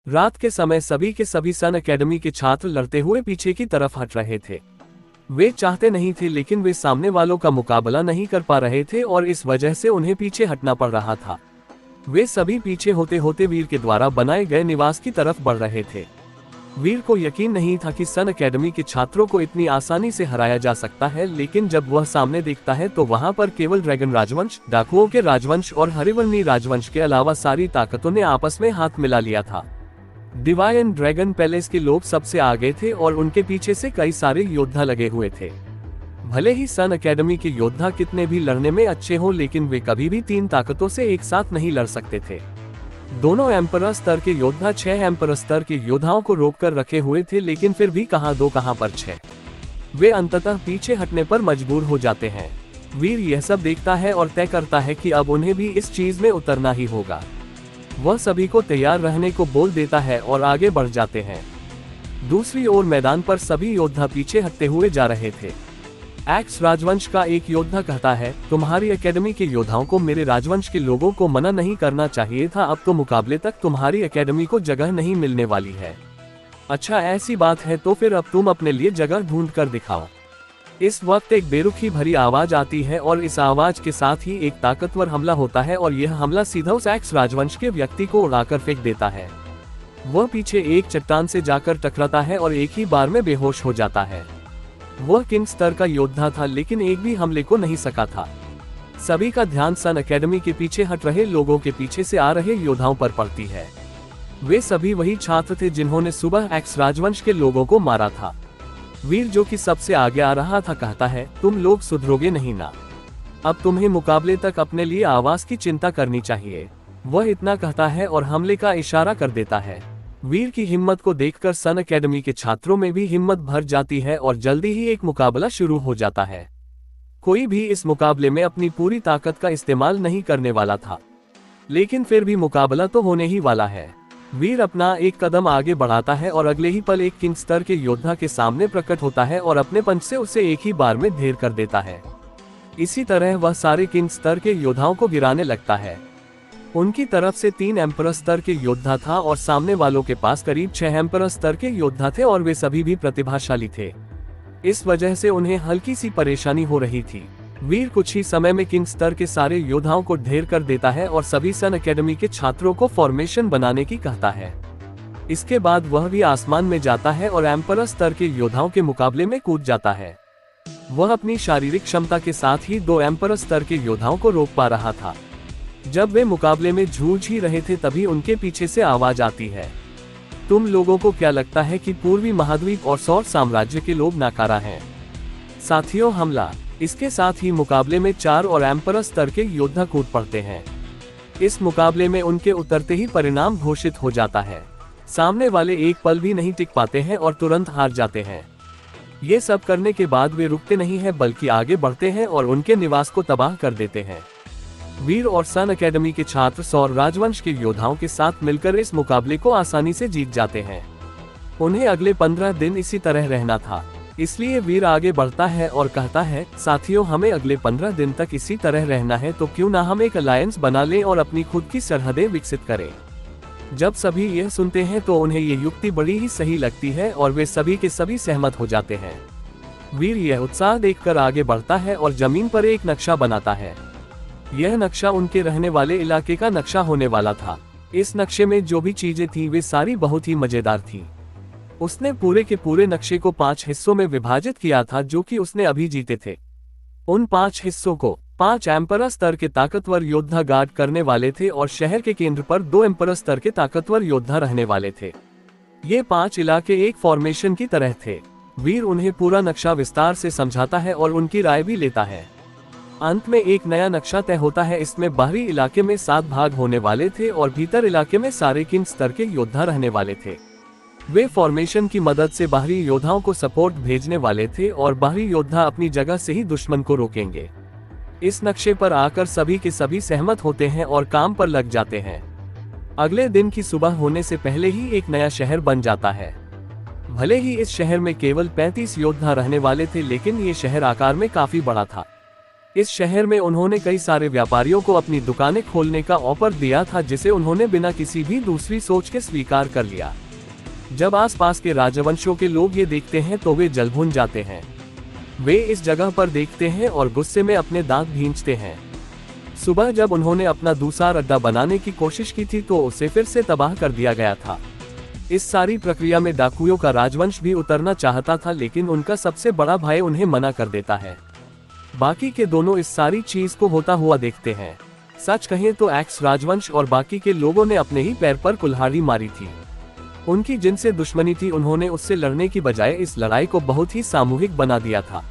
रात के समय सभी के सभी सन एकेडमी के छात्र लड़ते हुए पीछे की तरफ हट रहे थे। वे चाहते नहीं थे, लेकिन वे सामने वालों का मुकाबला नहीं कर पा रहे थे और इस वजह से उन्हें पीछे हटना पड़ रहा था। वे सभी पीछे होते होते वीर के द्वारा बनाए गए निवास की तरफ बढ़ रहे थे। वीर को यकीन नहीं था कि सन एकेडमी के छात्रों को इतनी आसानी से हराया जा सकता है, लेकिन जब वह सामने देखता है तो वहां पर केवल ड्रैगन राजवंश, डाकुओं के राजवंश और हरिवर्णी राजवंश के अलावा सारी ताकतों ने आपस में हाथ मिला लिया था। डिवाइन ड्रैगन पैलेस के लोग सबसे आगे थे और उनके पीछे से कई सारे योद्धा लगे हुए थे। भले ही सन एकेडमी के योद्धा कितने भी लड़ने में अच्छे हों, लेकिन वे कभी भी 3 ताकतों से एक साथ नहीं लड़ सकते थे। दोनों एम्परर स्तर के योद्धा 6 एम्परर स्तर के योद्धाओं को रोककर रखे हुए थे, लेकिन फिर भी कहां 2 कहां पर 6। वे अंततः पीछे हटने पर मजबूर हो जाते हैं। वीर यह सब देखता है और तय करता है कि अब उन्हें भी इस चीज में उतरना ही होगा। वह सभी को तैयार रहने को बोल देता है और आगे बढ़ जाते हैं। दूसरी ओर मैदान पर सभी योद्धा पीछे हटते हुए जा रहे थे। एक्स राजवंश का एक योद्धा कहता है, तुम्हारी एकेडमी के योद्धाओं को मेरे राजवंश के लोगों को मना नहीं करना चाहिए था, अब तो मुकाबले तक तुम्हारी एकेडमी को जगह नहीं मिलने वाली है। अच्छा, ऐसी बात है तो फिर अब तुम अपने लिए जगह ढूंढ कर दिखाओ। इस वक्त एक बेरुखी भरी आवाज आती है और इस आवाज के साथ ही एक ताकतवर हमला होता है और यह हमला सीधा उस एक्स राजवंश के व्यक्ति को उड़ाकर फेंक देता है। वह पीछे एक चट्टान से जाकर टकराता है और एक ही बार में बेहोश हो जाता है। वह किंग स्तर का योद्धा था, लेकिन एक भी हमले को नहीं सका था। सभी का ध्यान सन एकेडमी के पीछे हट रहे लोगों के पीछे से आ रहे योद्धाओं पर पड़ती है। वे सभी वही छात्र थे जिन्होंने सुबह एक्स राजवंश के लोगों को मारा था। वीर, जो कि सबसे आगे आ रहा था, कहता है, तुम लोग सुधरोगे नहीं ना। अब तुम्हें मुकाबले तक अपने लिए आवाज की चिंता करनी चाहिए। वह इतना कहता है और हमले का इशारा कर देता है। वीर की हिम्मत को देखकर सन एकेडमी के छात्रों में भी हिम्मत भर जाती है और जल्दी ही एक मुकाबला शुरू हो जाता है। कोई भी इस मुकाबले में अपनी पूरी ताकत का इस्तेमाल नहीं करने वाला था, लेकिन फिर भी मुकाबला तो होने ही वाला है। वीर अपना एक कदम आगे बढ़ाता है और अगले ही पल एक किंग स्तर के योद्धा के सामने प्रकट होता है और अपने पंच से उसे एक ही बार में ढेर कर देता है। इसी तरह वह सारे किंग स्तर के योद्धाओं को गिराने लगता है। उनकी तरफ से 3 एम्परर स्तर के योद्धा था और सामने वालों के पास करीब 6 एम्परर स्तर के योद्धा थे और वे सभी भी प्रतिभाशाली थे। इस वजह से उन्हें हल्की सी परेशानी हो रही थी। वीर कुछ ही समय में किंग स्तर के सारे योद्धाओं को ढेर कर देता है और सभी सन एकेडमी के छात्रों को फॉर्मेशन बनाने की कहता है। इसके बाद वह भी आसमान में जाता है और एम्परर स्तर के योद्धाओं के मुकाबले में कूद जाता है। वह अपनी शारीरिक क्षमता के साथ ही 2 एम्परर स्तर के योद्धाओं को रोक पा रहा था। जब वे मुकाबले में जूझ ही रहे थे, तभी उनके पीछे से आवाज आती है, तुम लोगों को क्या लगता है कि पूर्वी महाद्वीप और सौर साम्राज्य के लोग नाकारा हैं? साथियों, हमला! इसके साथ ही मुकाबले में 4 और एम्परर स्तर के योद्धा कूद पड़ते हैं। इस मुकाबले में उनके उतरते ही परिणाम घोषित हो जाता है। सामने वाले एक पल भी नहीं टिक पाते हैं और तुरंत हार जाते हैं। ये सब करने के बाद वे रुकते नहीं हैं, बल्कि आगे बढ़ते हैं और उनके निवास को तबाह कर देते हैं। वीर और सन एकेडमी के छात्र सौर राजवंश के योद्धाओं के साथ मिलकर इस मुकाबले को आसानी से जीत जाते हैं। उन्हें अगले 15 दिन इसी तरह रहना था, इसलिए वीर आगे बढ़ता है और कहता है, साथियों, हमें अगले 15 दिन तक इसी तरह रहना है, तो क्यों ना हम एक अलायंस बना लें और अपनी खुद की सरहदें विकसित करें। जब सभी यह सुनते हैं तो उन्हें ये युक्ति बड़ी ही सही लगती है और वे सभी के सभी सहमत हो जाते हैं। वीर यह उत्साह देखकर आगे बढ़ता है और जमीन पर एक नक्शा बनाता है। यह नक्शा उनके रहने वाले इलाके का नक्शा होने वाला था। इस नक्शे में जो भी चीजें थी वे सारी बहुत ही मजेदार थी। उसने पूरे के पूरे नक्शे को 5 हिस्सों में विभाजित किया था, जो कि उसने अभी जीते थे। उन 5 हिस्सों को 5 एम्परर स्तर के ताकतवर योद्धा गार्ड करने वाले थे और शहर के केंद्र पर 2 एम्परर स्तर के ताकतवर योद्धा रहने वाले थे। ये 5 इलाके एक फॉर्मेशन की तरह थे। वीर उन्हें पूरा नक्शा विस्तार से समझाता है और उनकी राय भी लेता है। अंत में एक नया नक्शा तय होता है। इसमें बाहरी इलाके में 7 भाग होने वाले थे और भीतर इलाके में सारे किंग स्तर के योद्धा रहने वाले थे। वे फॉर्मेशन की मदद से बाहरी योद्धाओं को सपोर्ट भेजने वाले थे और बाहरी योद्धा अपनी जगह से ही दुश्मन को रोकेंगे। इस नक्शे पर आकर सभी के सभी सहमत होते हैं और काम पर लग जाते हैं। अगले दिन की सुबह होने से पहले ही एक नया शहर बन जाता है। भले ही इस शहर में केवल 35 योद्धा रहने वाले थे, लेकिन ये शहर आकार में काफी बड़ा था। इस शहर में उन्होंने कई सारे व्यापारियों को अपनी दुकानें खोलने का ऑफर दिया था, जिसे उन्होंने बिना किसी भी दूसरी सोच के स्वीकार कर लिया। जब आसपास के राजवंशों के लोग ये देखते हैं तो वे जल भुन जाते हैं। वे इस जगह पर देखते हैं और गुस्से में अपने दांत भींचते हैं। सुबह जब उन्होंने अपना दूसरा अड्डा बनाने की कोशिश की थी तो उसे फिर से तबाह कर दिया गया था। इस सारी प्रक्रिया में डाकुओं का राजवंश भी उतरना चाहता था, लेकिन उनका सबसे बड़ा भाई उन्हें मना कर देता है। बाकी के दोनों इस सारी चीज को होता हुआ देखते हैं। सच कहें तो एक्स राजवंश और बाकी के लोगों ने अपने ही पैर पर कुल्हाड़ी मारी थी। उनकी जिनसे दुश्मनी थी, उन्होंने उससे लड़ने की बजाय इस लड़ाई को बहुत ही सामूहिक बना दिया था।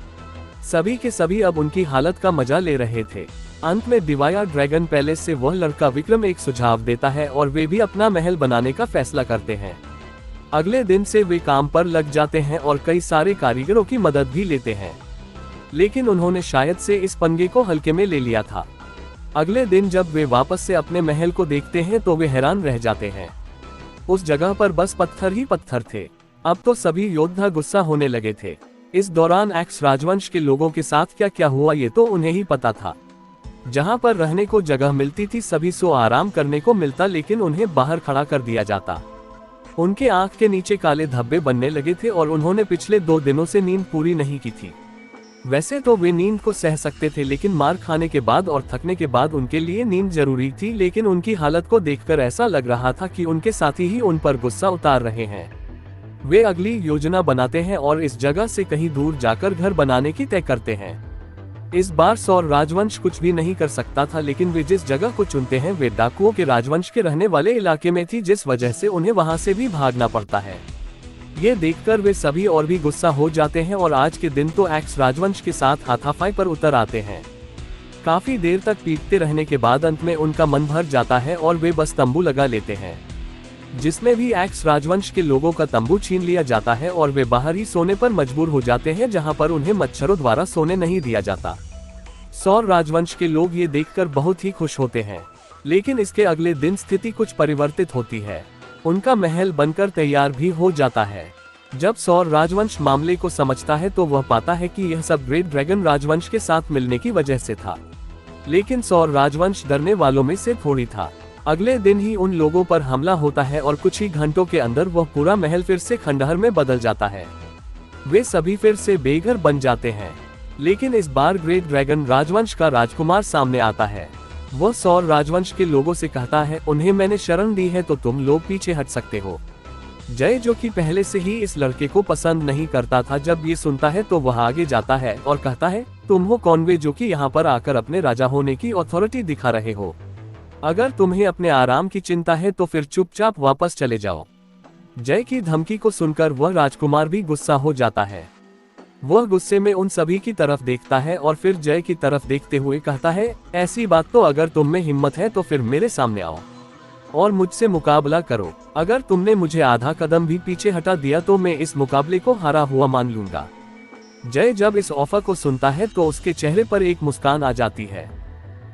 सभी के सभी अब उनकी हालत का मजा ले रहे थे। अंत में दिवाया ड्रैगन पैलेस से वह लड़का विक्रम एक सुझाव देता है और वे भी अपना महल बनाने का फैसला करते हैं। अगले दिन से वे काम पर लग जाते हैं और कई सारे कारीगरों की मदद भी लेते हैं, लेकिन उन्होंने शायद से इस पंगे को हल्के में ले लिया था। अगले दिन जब वे वापस से अपने महल को देखते हैं तो वे हैरान रह जाते हैं। उस जगह पर बस पत्थर ही पत्थर थे। अब तो सभी योद्धा गुस्सा होने लगे थे। इस दौरान एक्स राजवंश के लोगों के साथ क्या क्या हुआ ये तो उन्हें ही पता था। जहां पर रहने को जगह मिलती थी सभी सो आराम करने को मिलता, लेकिन उन्हें बाहर खड़ा कर दिया जाता। उनके आंख के नीचे काले धब्बे बनने लगे थे और उन्होंने पिछले 2 दिनों से नींद पूरी नहीं की थी। वैसे तो वे नींद को सह सकते थे, लेकिन मार खाने के बाद और थकने के बाद उनके लिए नींद जरूरी थी। लेकिन उनकी हालत को देखकर ऐसा लग रहा था कि उनके साथी ही उन पर गुस्सा उतार रहे हैं। वे अगली योजना बनाते हैं और इस जगह से कहीं दूर जाकर घर बनाने की तय करते हैं। इस बार सौर राजवंश कुछ भी नहीं कर सकता था, लेकिन वे जिस जगह को चुनते हैं वे डाकुओं के राजवंश के रहने वाले इलाके में थी, जिस वजह से उन्हें वहां से भी भागना पड़ता है। ये देखकर वे सभी और भी गुस्सा हो जाते हैं और आज के दिन तो एक्स राजवंश के साथ हाथापाई पर उतर आते हैं। काफी देर तक पीटते रहने के बाद अंत में उनका मन भर जाता है और वे बस तंबू लगा लेते हैं, जिसमें भी एक्स राजवंश के लोगों का तंबू छीन लिया जाता है और वे बाहर ही सोने पर मजबूर हो जाते हैं, जहां पर उन्हें मच्छरों द्वारा सोने नहीं दिया जाता। सौर राजवंश के लोग ये देखकर बहुत ही खुश होते हैं, लेकिन इसके अगले दिन स्थिति कुछ परिवर्तित होती है। उनका महल बनकर तैयार भी हो जाता है। जब सौर राजवंश मामले को समझता है तो वह पाता है कि यह सब ग्रेट ड्रैगन राजवंश के साथ मिलने की वजह से था, लेकिन सौर राजवंश डरने वालों में से थोड़ी था। अगले दिन ही उन लोगों पर हमला होता है और कुछ ही घंटों के अंदर वह पूरा महल फिर से खंडहर में बदल जाता है। वे सभी फिर से बेघर बन जाते हैं, लेकिन इस बार ग्रेट ड्रैगन राजवंश का राजकुमार सामने आता है। वह सौर राजवंश के लोगों से कहता है, उन्हें मैंने शरण दी है तो तुम लोग पीछे हट सकते हो। जय, जो कि पहले से ही इस लड़के को पसंद नहीं करता था, जब ये सुनता है तो वह आगे जाता है और कहता है, तुम हो कौन वे जो कि यहाँ पर आकर अपने राजा होने की अथॉरिटी दिखा रहे हो? अगर तुम्हें अपने आराम की चिंता है तो फिर चुपचाप वापस चले जाओ। जय की धमकी को सुनकर वह राजकुमार भी गुस्सा हो जाता है। वह गुस्से में उन सभी की तरफ देखता है और फिर जय की तरफ देखते हुए कहता है, ऐसी बात तो अगर तुम में हिम्मत है तो फिर मेरे सामने आओ और मुझसे मुकाबला करो। अगर तुमने मुझे आधा कदम भी पीछे हटा दिया तो मैं इस मुकाबले को हारा हुआ मान लूंगा। जय जब इस ऑफर को सुनता है तो उसके चेहरे पर एक मुस्कान आ जाती है।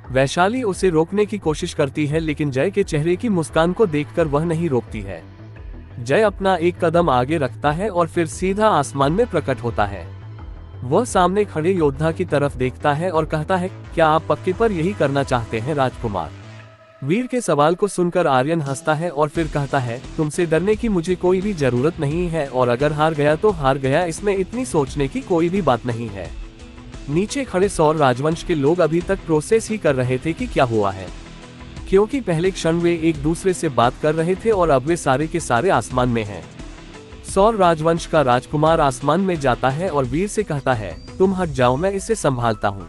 वैशाली उसे रोकने की कोशिश करती है, लेकिन जय के चेहरे की मुस्कान को देखकर वह नहीं रोकती है। जय अपना एक कदम आगे रखता है और फिर सीधा आसमान में प्रकट होता है। वह सामने खड़े योद्धा की तरफ देखता है और कहता है, क्या आप पक्के पर यही करना चाहते हैं राजकुमार? वीर के सवाल को सुनकर आर्यन हंसता है और फिर कहता है, तुमसे डरने की मुझे कोई भी जरूरत नहीं है और अगर हार गया तो हार गया, इसमें इतनी सोचने की कोई भी बात नहीं है। नीचे खड़े सौर राजवंश के लोग अभी तक प्रोसेस ही कर रहे थे कि क्या हुआ है, क्योंकि पहले क्षण वे एक दूसरे से बात कर रहे थे और अब वे सारे के सारे आसमान में हैं। सौर राजवंश का राजकुमार आसमान में जाता है और वीर से कहता है, तुम हट जाओ, मैं इसे संभालता हूँ।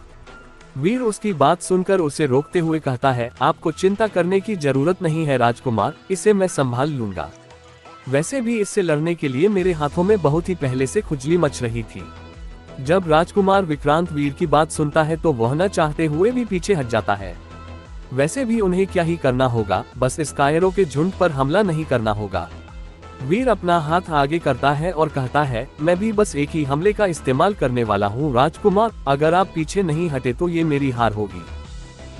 वीर उसकी बात सुनकर उसे रोकते हुए कहता है, आपको चिंता करने की जरूरत नहीं है राजकुमार, इसे मैं संभाल लूंगा। वैसे भी इससे लड़ने के लिए मेरे हाथों में बहुत ही पहले से खुजली मच रही थी। जब राजकुमार विक्रांत वीर की बात सुनता है तो वह न चाहते हुए भी पीछे हट जाता है। वैसे भी उन्हें क्या ही करना होगा, बस इस कायरों के झुंड पर हमला नहीं करना होगा। वीर अपना हाथ आगे करता है और कहता है, मैं भी बस एक ही हमले का इस्तेमाल करने वाला हूँ राजकुमार, अगर आप पीछे नहीं हटे तो ये मेरी हार होगी।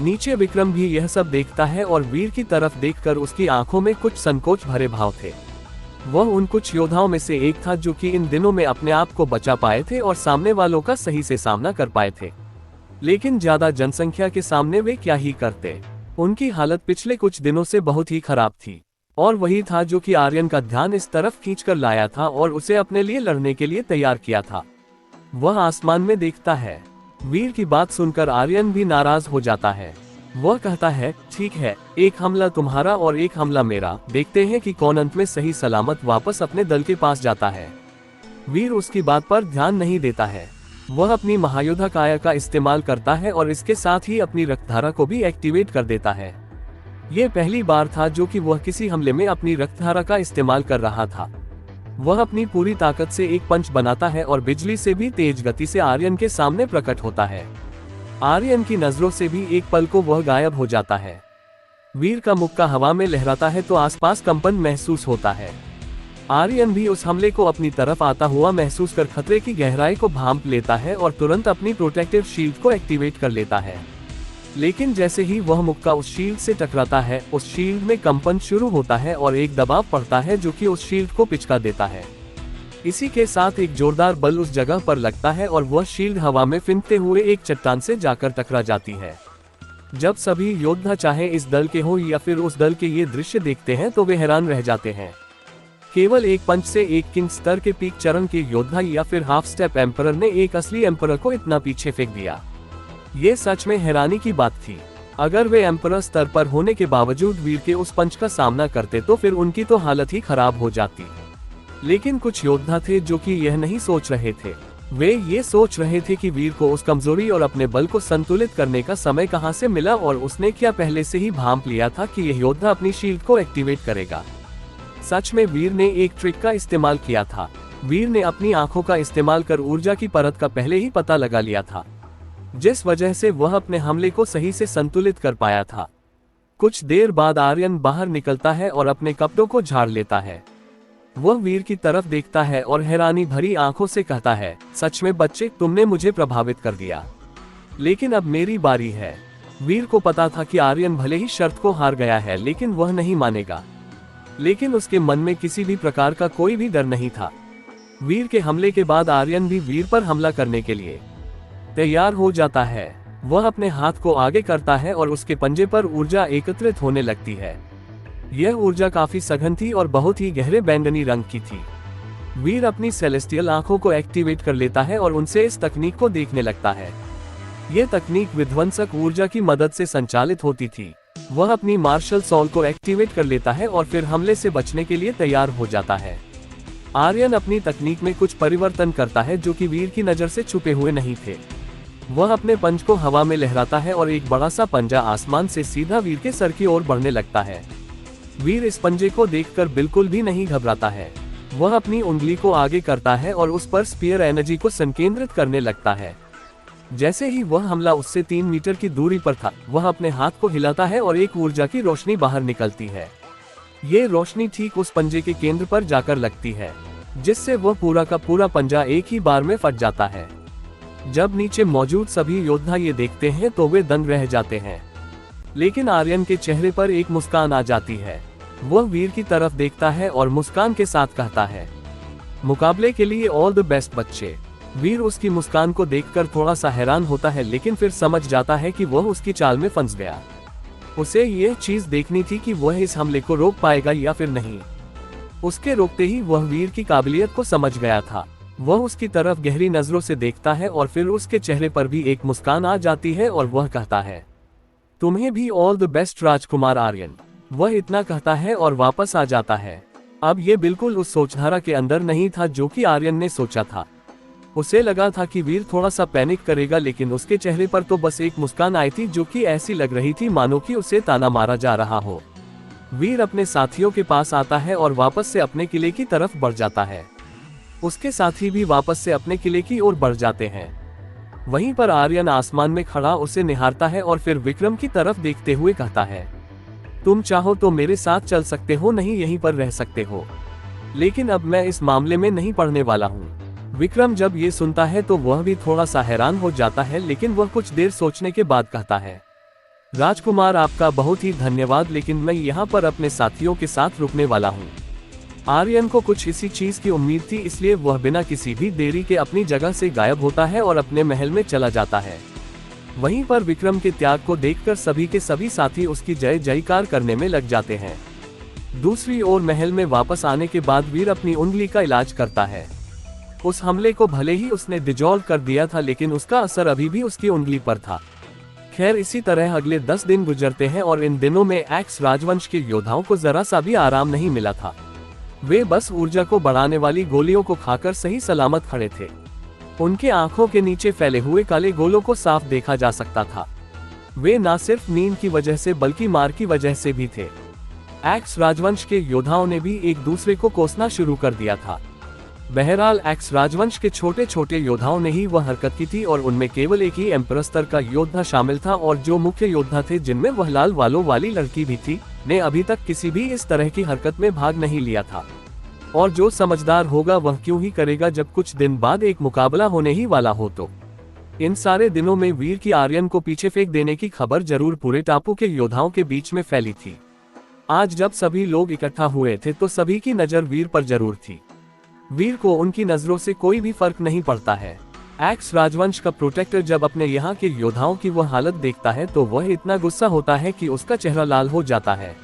नीचे विक्रम भी यह सब देखता है और वीर की तरफ देखकर उसकी आंखों में कुछ संकोच भरे भाव थे। वह उन कुछ योद्धाओं में से एक था जो कि इन दिनों में अपने आप को बचा पाए थे और सामने वालों का सही से सामना कर पाए थे। लेकिन ज्यादा जनसंख्या के सामने वे क्या ही करते। उनकी हालत पिछले कुछ दिनों से बहुत ही खराब थी, और वही था जो कि आर्यन का ध्यान इस तरफ खींचकर लाया था और उसे अपने लिए लड़ने के लिए तैयार किया था। वह आसमान में देखता है। वीर की बात सुनकर आर्यन भी नाराज हो जाता है। वह कहता है, ठीक है, एक हमला तुम्हारा और एक हमला मेरा, देखते हैं कि कौन अंत में सही सलामत वापस अपने दल के पास जाता है। वीर उसकी बात पर ध्यान नहीं देता है। वह अपनी महायोद्धा काया का इस्तेमाल करता है और इसके साथ ही अपनी रक्तधारा को भी एक्टिवेट कर देता है। ये पहली बार था जो कि वह किसी हमले में अपनी रक्तधारा का इस्तेमाल कर रहा था। वह अपनी पूरी ताकत से एक पंच बनाता है और बिजली से भी तेज गति से आर्यन के सामने प्रकट होता है। आर्यन की नजरों से भी एक पल को वह गायब हो जाता है। वीर का मुक्का हवा में लहराता है तो आसपास कंपन महसूस होता है। आर्यन भी उस हमले को अपनी तरफ आता हुआ महसूस कर खतरे की गहराई को भांप लेता है और तुरंत अपनी प्रोटेक्टिव शील्ड को एक्टिवेट कर लेता है। लेकिन जैसे ही वह मुक्का उस शील्ड से टकराता है, उस शील्ड में कंपन शुरू होता है और एक दबाव पड़ता है जो कि उस शील्ड को पिचका देता है। इसी के साथ एक जोरदार बल उस जगह पर लगता है और वह शील्ड हवा में फिंकते हुए एक चट्टान से जाकर टकरा जाती है। जब सभी योद्धा चाहे इस दल के हो या फिर उस दल के ये दृश्य देखते हैं तो वे हैरान रह जाते हैं। केवल एक पंच से एक किंग स्तर के पीक चरण के योद्धा या फिर हाफ स्टेप एम्परर ने एक असली एम्परर को इतना पीछे फेंक दिया। ये सच में हैरानी की बात थी। अगर वे एम्परर स्तर पर होने के बावजूद वीर के उस पंच का सामना करते तो फिर उनकी तो हालत ही खराब हो जाती। लेकिन कुछ योद्धा थे जो कि यह नहीं सोच रहे थे। वे ये सोच रहे थे कि वीर को उस कमजोरी और अपने बल को संतुलित करने का समय कहां से मिला और उसने क्या पहले से ही भांप लिया था कि यह योद्धा अपनी शील्ड को एक्टिवेट करेगा। सच में वीर ने एक ट्रिक का इस्तेमाल किया था। वीर ने अपनी आंखों का इस्तेमाल कर ऊर्जा की परत का पहले ही पता लगा लिया था, जिस वजह से वह अपने हमले को सही से संतुलित कर पाया था। कुछ देर बाद आर्यन बाहर निकलता है और अपने कपड़ों को झाड़ लेता है। वह वीर की तरफ देखता है और हैरानी भरी आंखों से कहता है, सच में बच्चे, तुमने मुझे प्रभावित कर दिया, लेकिन अब मेरी बारी है। वीर को पता था कि आर्यन भले ही शर्त को हार गया है लेकिन वह नहीं मानेगा। लेकिन उसके मन में किसी भी प्रकार का कोई भी डर नहीं था। वीर के हमले के बाद आर्यन भी वीर पर हमला करने के लिए तैयार हो जाता है। वह अपने हाथ को आगे करता है और उसके पंजे पर ऊर्जा एकत्रित होने लगती है। यह ऊर्जा काफी सघन थी और बहुत ही गहरे बैंगनी रंग की थी। वीर अपनी सेलेस्टियल आंखों को एक्टिवेट कर लेता है और उनसे इस तकनीक को देखने लगता है। यह तकनीक विध्वंसक ऊर्जा की मदद से संचालित होती थी। वह अपनी मार्शल सॉल को एक्टिवेट कर लेता है और फिर हमले से बचने के लिए तैयार हो जाता है। आर्यन अपनी तकनीक में कुछ परिवर्तन करता है जो कि वीर की नजर से छुपे हुए नहीं थे। वह अपने पंच को हवा में लहराता है और एक बड़ा सा पंजा आसमान से सीधा वीर के सर की ओर बढ़ने लगता है। वीर इस पंजे को देखकर बिल्कुल भी नहीं घबराता है। वह अपनी उंगली को आगे करता है और उस पर स्पीयर एनर्जी को संकेंद्रित करने लगता है। जैसे ही वह हमला उससे 3 मीटर की दूरी पर था, वह अपने हाथ को हिलाता है और एक ऊर्जा की रोशनी बाहर निकलती है। ये रोशनी ठीक उस पंजे के केंद्र पर जाकर लगती है, जिससे वह पूरा का पूरा पंजा एक ही बार में फट जाता है। जब नीचे मौजूद सभी योद्धा ये देखते हैं तो वे दंग रह जाते हैं। लेकिन आर्यन के चेहरे पर एक मुस्कान आ जाती है। वह वीर की तरफ देखता है और मुस्कान के साथ कहता है, मुकाबले के लिए ऑल द बेस्ट बच्चे। वीर उसकी मुस्कान को देखकर थोड़ा सा हैरान होता है लेकिन फिर समझ जाता है कि वह उसकी चाल में फंस गया। उसे यह चीज देखनी थी कि वह इस हमले को रोक पाएगा या फिर नहीं। उसके रोकते ही वह वीर की काबिलियत को समझ गया था। वह उसकी तरफ गहरी नजरों से देखता है और फिर उसके चेहरे पर भी एक मुस्कान आ जाती है और वह कहता है, तुम्हें भी ऑल द बेस्ट राजकुमार आर्यन। वह इतना कहता है और वापस आ जाता है। अब ये बिल्कुल उस सोचधारा के अंदर नहीं था जो कि आर्यन ने सोचा था। उसे लगा था कि वीर थोड़ा सा पैनिक करेगा, लेकिन उसके चेहरे पर तो बस एक मुस्कान आई थी जो कि ऐसी लग रही थी मानो कि उसे ताना मारा जा रहा हो। वीर अपने साथियों के पास आता है और वापस से अपने किले की तरफ बढ़ जाता है। उसके साथी भी वापस से अपने किले की ओर बढ़ जाते हैं। वहीं पर आर्यन आसमान में खड़ा उसे निहारता है और फिर विक्रम की तरफ देखते हुए कहता है, तुम चाहो तो मेरे साथ चल सकते हो, नहीं यहीं पर रह सकते हो, लेकिन अब मैं इस मामले में नहीं पड़ने वाला हूँ। विक्रम जब ये सुनता है तो वह भी थोड़ा सा हैरान हो जाता है, लेकिन वह कुछ देर सोचने के बाद कहता है, राजकुमार आपका बहुत ही धन्यवाद, लेकिन मैं यहाँ पर अपने साथियों के साथ रुकने वाला हूँ। आर्यन को कुछ इसी चीज की उम्मीद थी, इसलिए वह बिना किसी भी देरी के अपनी जगह से गायब होता है और अपने महल में चला जाता है। वहीं पर विक्रम के त्याग को देखकर सभी के सभी साथी उसकी जय जयकार करने में लग जाते हैं। दूसरी ओर महल में वापस आने के बाद वीर अपनी उंगली का इलाज करता है। उस हमले को भले ही उसने डिजॉल्व कर दिया था, लेकिन उसका असर अभी भी उसकी उंगली पर था। खैर, इसी तरह अगले 10 दिन गुजरते हैं और इन दिनों में एक्स राजवंश के योद्धाओं को जरा सा भी आराम नहीं मिला था। वे बस ऊर्जा को बढ़ाने वाली गोलियों को खाकर सही सलामत खड़े थे। उनके आंखों के नीचे फैले हुए काले गोलों को साफ देखा जा सकता था। वे न सिर्फ नींद की वजह से बल्कि मार की वजह से भी थे। एक्स राजवंश के योद्धाओं ने भी एक दूसरे को कोसना शुरू कर दिया था। बहरहाल एक्स राजवंश के छोटे छोटे योद्धाओं ने ही वह हरकत की थी और उनमें केवल एक ही एम्परर स्तर का योद्धा शामिल था, और जो मुख्य योद्धा थे, जिनमें वह लाल बालों वाली लड़की भी थी, ने अभी तक किसी भी इस तरह की हरकत में भाग नहीं लिया था। और जो समझदार होगा वह क्यों ही करेगा जब कुछ दिन बाद एक मुकाबला होने ही वाला हो। तो इन सारे दिनों में वीर की आर्यन को पीछे फेंक देने की खबर जरूर पूरे टापू के योद्धाओं के बीच में फैली थी। आज जब सभी लोग इकट्ठा हुए थे तो सभी की नजर वीर पर जरूर थी। वीर को उनकी नजरों से कोई भी फर्क नहीं पड़ता है। एक्स राजवंश का प्रोटेक्टर जब अपने यहाँ के योद्धाओं की वह हालत देखता है तो वह इतना गुस्सा होता है कि उसका चेहरा लाल हो जाता है,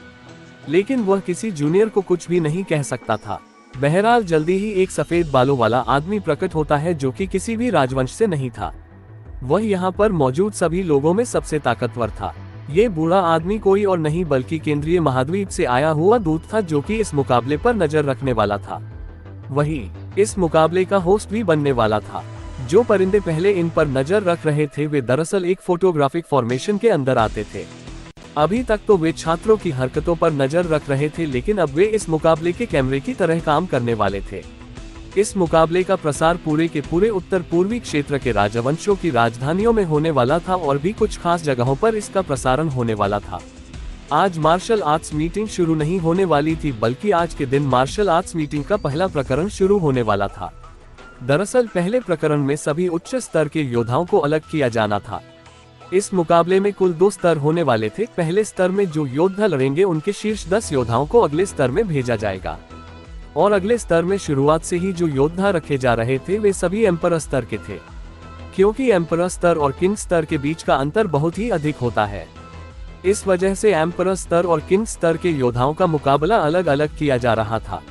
लेकिन वह किसी जूनियर को कुछ भी नहीं कह सकता था। बहरहाल जल्दी ही एक सफेद बालों वाला आदमी प्रकट होता है जो कि किसी भी राजवंश से नहीं था। वह यहाँ पर मौजूद सभी लोगों में सबसे ताकतवर था। ये बूढ़ा आदमी कोई और नहीं बल्कि केंद्रीय महाद्वीप से आया हुआ दूत था, जो कि इस मुकाबले पर नजर रखने वाला था। वही इस मुकाबले का होस्ट भी बनने वाला था। जो परिंदे पहले इन पर नजर रख रहे थे वे दरअसल एक फोटोग्राफिक फॉर्मेशन के अंदर आते थे। अभी तक तो वे छात्रों की हरकतों पर नजर रख रहे थे, लेकिन अब वे इस मुकाबले के कैमरे की तरह काम करने वाले थे। इस मुकाबले का प्रसार पूरे के पूरे उत्तर पूर्वी क्षेत्र के राजवंशों की राजधानियों में होने वाला था और भी कुछ खास जगहों पर इसका प्रसारण होने वाला था। आज मार्शल आर्ट्स मीटिंग शुरू नहीं होने वाली थी, बल्कि आज के दिन मार्शल आर्ट्स मीटिंग का पहला प्रकरण शुरू होने वाला था। दरअसल पहले प्रकरण में सभी उच्च स्तर के योद्धाओं को अलग किया जाना था। इस मुकाबले में कुल 2 स्तर होने वाले थे। पहले स्तर में जो योद्धा लड़ेंगे उनके शीर्ष 10 योद्धाओं को अगले स्तर में भेजा जाएगा, और अगले स्तर में शुरुआत से ही जो योद्धा रखे जा रहे थे वे सभी एम्परर स्तर के थे, क्योंकि एम्परर स्तर और किंग स्तर के बीच का अंतर बहुत ही अधिक होता है। इस वजह से एम्परर स्तर और किंग स्तर के योद्धाओं का मुकाबला अलग अलग किया जा रहा था।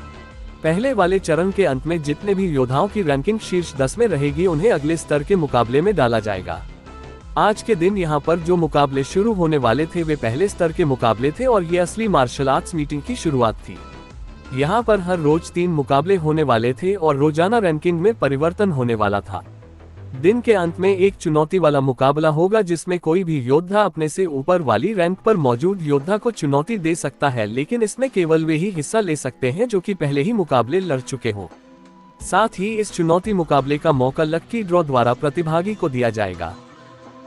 पहले वाले चरण के अंत में जितने भी योद्धाओं की रैंकिंग शीर्ष 10 में रहेगी उन्हें अगले स्तर के मुकाबले में डाला जाएगा। आज के दिन यहाँ पर जो मुकाबले शुरू होने वाले थे वे पहले स्तर के मुकाबले थे और ये असली मार्शल आर्ट्स मीटिंग की शुरुआत थी। यहाँ पर हर रोज 3 मुकाबले होने वाले थे और रोजाना रैंकिंग में परिवर्तन होने वाला था। दिन के अंत में एक चुनौती वाला मुकाबला होगा जिसमें कोई भी योद्धा अपने से ऊपर वाली रैंक पर मौजूद योद्धा को चुनौती दे सकता है, लेकिन इसमें केवल वे ही हिस्सा ले सकते हैं जो कि पहले ही मुकाबले लड़ चुके हों। साथ ही इस चुनौती मुकाबले का मौका लकी ड्रॉ द्वारा प्रतिभागी को दिया जाएगा।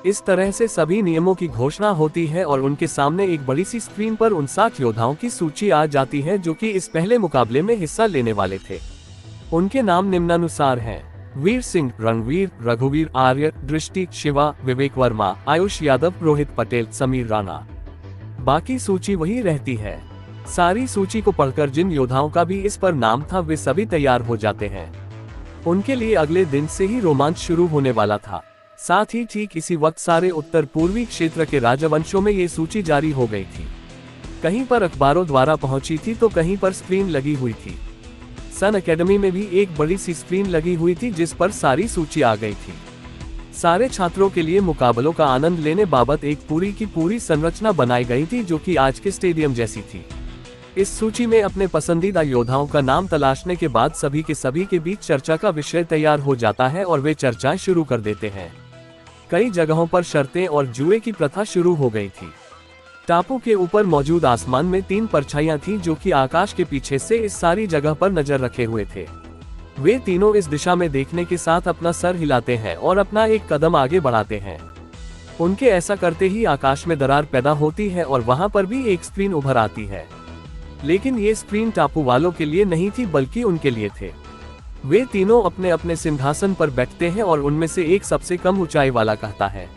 इस तरह से सभी नियमों की घोषणा होती है और उनके सामने एक बड़ी सी स्क्रीन पर उन 60 योद्धाओं की सूची आ जाती है जो कि इस पहले मुकाबले में हिस्सा लेने वाले थे। उनके नाम निम्नानुसार हैं: वीर सिंह, रणवीर, रघुवीर, आर्य, दृष्टि, शिवा, विवेक वर्मा, आयुष यादव, रोहित पटेल, समीर राणा। बाकी सूची वही रहती है। सारी सूची को पढ़कर जिन योद्धाओं का भी इस पर नाम था वे सभी तैयार हो जाते हैं। उनके लिए अगले दिन से ही रोमांच शुरू होने वाला था। साथ ही ठीक इसी वक्त सारे उत्तर पूर्वी क्षेत्र के राजवंशों में ये सूची जारी हो गई थी। कहीं पर अखबारों द्वारा पहुंची थी तो कहीं पर स्क्रीन लगी हुई थी। सन एकेडमी में भी एक बड़ी सी स्क्रीन लगी हुई थी जिस पर सारी सूची आ गई थी। सारे छात्रों के लिए मुकाबलों का आनंद लेने बाबत एक पूरी की पूरी संरचना बनाई गई थी जो कि आज के स्टेडियम जैसी थी। इस सूची में अपने पसंदीदा योद्धाओं का नाम तलाशने के बाद सभी के बीच चर्चा का विषय तैयार हो जाता है और वे चर्चाएं शुरू कर देते हैं। कई जगहों पर शर्तें और जुए की प्रथा शुरू हो गई थी। टापू के ऊपर मौजूद आसमान में 3 परछाइयां थीं जो कि आकाश के पीछे से इस सारी जगह पर नजर रखे हुए थे। वे तीनों इस दिशा में देखने के साथ अपना सर हिलाते हैं और अपना एक कदम आगे बढ़ाते हैं। उनके ऐसा करते ही आकाश में दरार पैदा होती है और वहां पर भी एक स्क्रीन उभर आती है। लेकिन ये स्क्रीन टापू वालों के लिए नहीं थी बल्कि उनके लिए थे। वे तीनों अपने अपने सिंहासन पर बैठते हैं और उनमें से एक सबसे कम ऊंचाई वाला कहता है,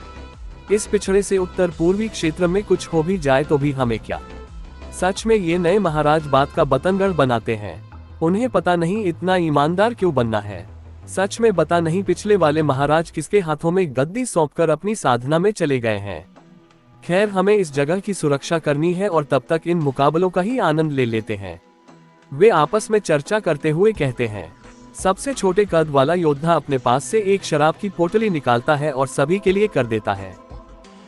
इस पिछड़े से उत्तर पूर्वी क्षेत्र में कुछ हो भी जाए तो भी हमें क्या। सच में ये नए महाराज बात का बतंगड़ बनाते हैं। उन्हें पता नहीं इतना ईमानदार क्यों बनना है। सच में बता नहीं पिछले वाले महाराज किसके हाथों में गद्दी सौंपकर अपनी साधना में चले गए हैं। खैर हमें इस जगह की सुरक्षा करनी है और तब तक इन मुकाबलों का ही आनंद ले लेते हैं। वे आपस में चर्चा करते हुए कहते हैं। सबसे छोटे कद वाला योद्धा अपने पास से एक शराब की पोटली निकालता है और सभी के लिए कर देता है।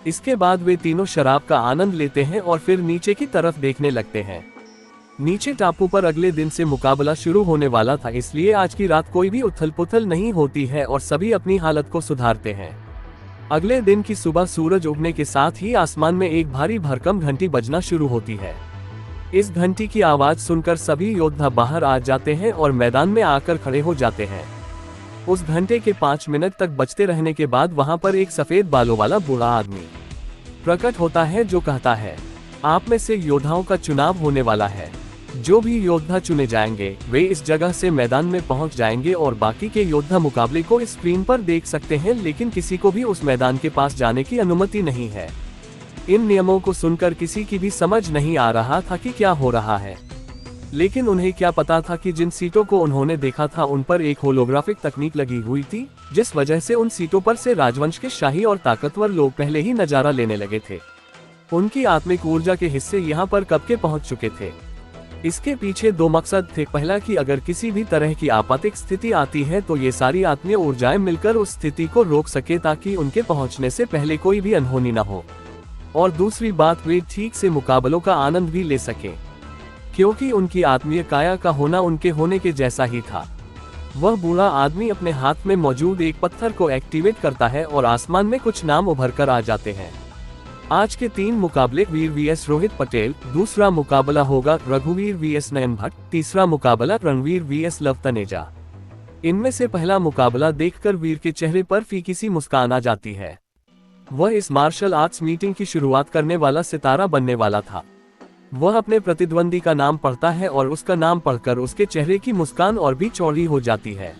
इसके बाद वे तीनों शराब का आनंद लेते हैं और फिर नीचे की तरफ देखने लगते हैं। नीचे टापू पर अगले दिन से मुकाबला शुरू होने वाला था, इसलिए आज की रात कोई भी उथल पुथल नहीं होती है और सभी अपनी हालत को सुधारते हैं। अगले दिन की सुबह सूरज उगने के साथ ही आसमान में एक भारी भरकम घंटी बजना शुरू होती है। इस घंटी की आवाज सुनकर सभी योद्धा बाहर आ जाते हैं और मैदान में आकर खड़े हो जाते हैं। उस घंटे के 5 मिनट तक बजते रहने के बाद वहां पर एक सफेद बालों वाला बूढ़ा आदमी प्रकट होता है जो कहता है, आप में से योद्धाओं का चुनाव होने वाला है। जो भी योद्धा चुने जाएंगे वे इस जगह से मैदान में पहुंच जाएंगे और बाकी के योद्धा मुकाबले को स्क्रीन पर देख सकते हैं, लेकिन किसी को भी उस मैदान के पास जाने की अनुमति नहीं है। इन नियमों को सुनकर किसी की भी समझ नहीं आ रहा था कि क्या हो रहा है, लेकिन उन्हें क्या पता था कि जिन सीटों को उन्होंने देखा था उन पर एक होलोग्राफिक तकनीक लगी हुई थी, जिस वजह से उन सीटों पर से राजवंश के शाही और ताकतवर लोग पहले ही नजारा लेने लगे थे। उनकी आत्मिक ऊर्जा के हिस्से यहाँ पर कब के पहुंच चुके थे। इसके पीछे 2 मकसद थे। पहला कि अगर किसी भी तरह की आपातिक स्थिति आती है तो ये सारी आत्मीय ऊर्जाएं मिलकर उस स्थिति को रोक सके ताकि उनके पहुंचने से पहले कोई भी अनहोनी न हो, और दूसरी बात वे ठीक से मुकाबलों का आनंद भी ले सके, क्योंकि उनकी आत्मीय काया का होना उनके होने के जैसा ही था। वह बूढ़ा आदमी अपने हाथ में मौजूद एक पत्थर को एक्टिवेट करता है और आसमान में कुछ नाम उभर कर आ जाते हैं। आज के 3 मुकाबले वीर वीएस रोहित पटेल, दूसरा मुकाबला होगा रघुवीर वीएस नयन भट्ट, तीसरा मुकाबला रणवीर वीएस लव तनेजा। इनमें से पहला मुकाबला देखकर वीर के चेहरे पर फीकी सी मुस्कान आ जाती है। वह इस मार्शल आर्ट्स मीटिंग की शुरुआत करने वाला सितारा बनने वाला था। वह अपने प्रतिद्वंदी का नाम पढ़ता है और उसका नाम पढ़कर उसके चेहरे की मुस्कान और भी चौड़ी हो जाती है।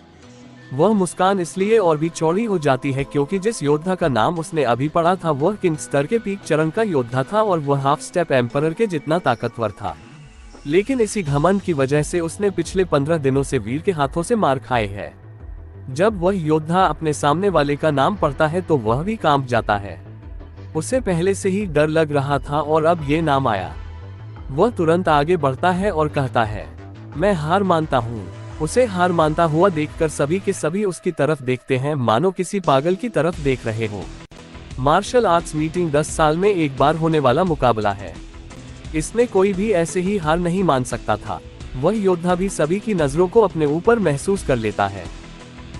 वह मुस्कान इसलिए और भी चौड़ी हो जाती है क्योंकि जिस योद्धा का नाम उसने अभी पढ़ा था वह किंग स्तर के पीक चरण का योद्धा था और वह हाफ स्टेप एम्परर के जितना ताकतवर था। लेकिन इसी घमंड की वजह से उसने पिछले 15 दिनों से वीर के हाथों से मार खाए है। जब वह योद्धा अपने सामने वाले का नाम पढ़ता है तो वह भी कांप जाता है। उसे पहले से ही डर लग रहा था और अब ये नाम आया। वह तुरंत आगे बढ़ता है और कहता है, मैं हार मानता हूँ। उसे हार मानता हुआ देखकर सभी के सभी उसकी तरफ देखते हैं, मानो किसी पागल की तरफ देख रहे हो। मार्शल आर्ट्स मीटिंग 10 साल में एक बार होने वाला मुकाबला है। इसमें कोई भी ऐसे ही हार नहीं मान सकता था। वह योद्धा भी सभी की नजरों को अपने ऊपर महसूस कर लेता है।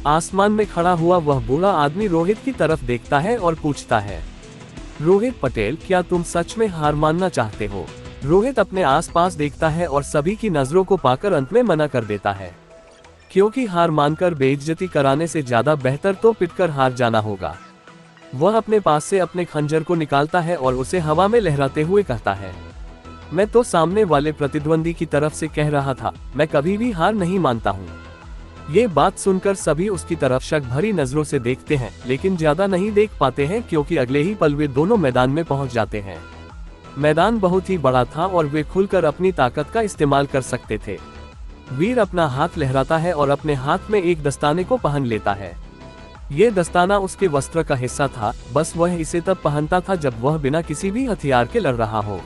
आसमान में खड़ा हुआ वह बूढ़ा आदमी रोहित की तरफ देखता है और पूछता है, रोहित पटेल, क्या तुम सच में हार मानना चाहते हो? रोहित अपने आसपास देखता है और सभी की नजरों को पाकर अंत में मना कर देता है, क्योंकि हार मानकर बेइज्जती कराने से ज्यादा बेहतर तो पिटकर हार जाना होगा। वह अपने पास से अपने खंजर को निकालता है और उसे हवा में लहराते हुए कहता है, मैं तो सामने वाले प्रतिद्वंदी की तरफ से कह रहा था, मैं कभी भी हार नहीं मानता हूँ। ये बात सुनकर सभी उसकी तरफ शक भरी नजरों से देखते हैं, लेकिन ज्यादा नहीं देख पाते हैं क्योंकि अगले ही पल वे दोनों मैदान में पहुंच जाते हैं। मैदान बहुत ही बड़ा था और वे खुलकर अपनी ताकत का इस्तेमाल कर सकते थे। वीर अपना हाथ लहराता है और अपने हाथ में एक दस्ताने को पहन लेता है। ये दस्ताना उसके वस्त्र का हिस्सा था, बस वह इसे तब पहनता था जब वह बिना किसी भी हथियार के लड़ रहा हो।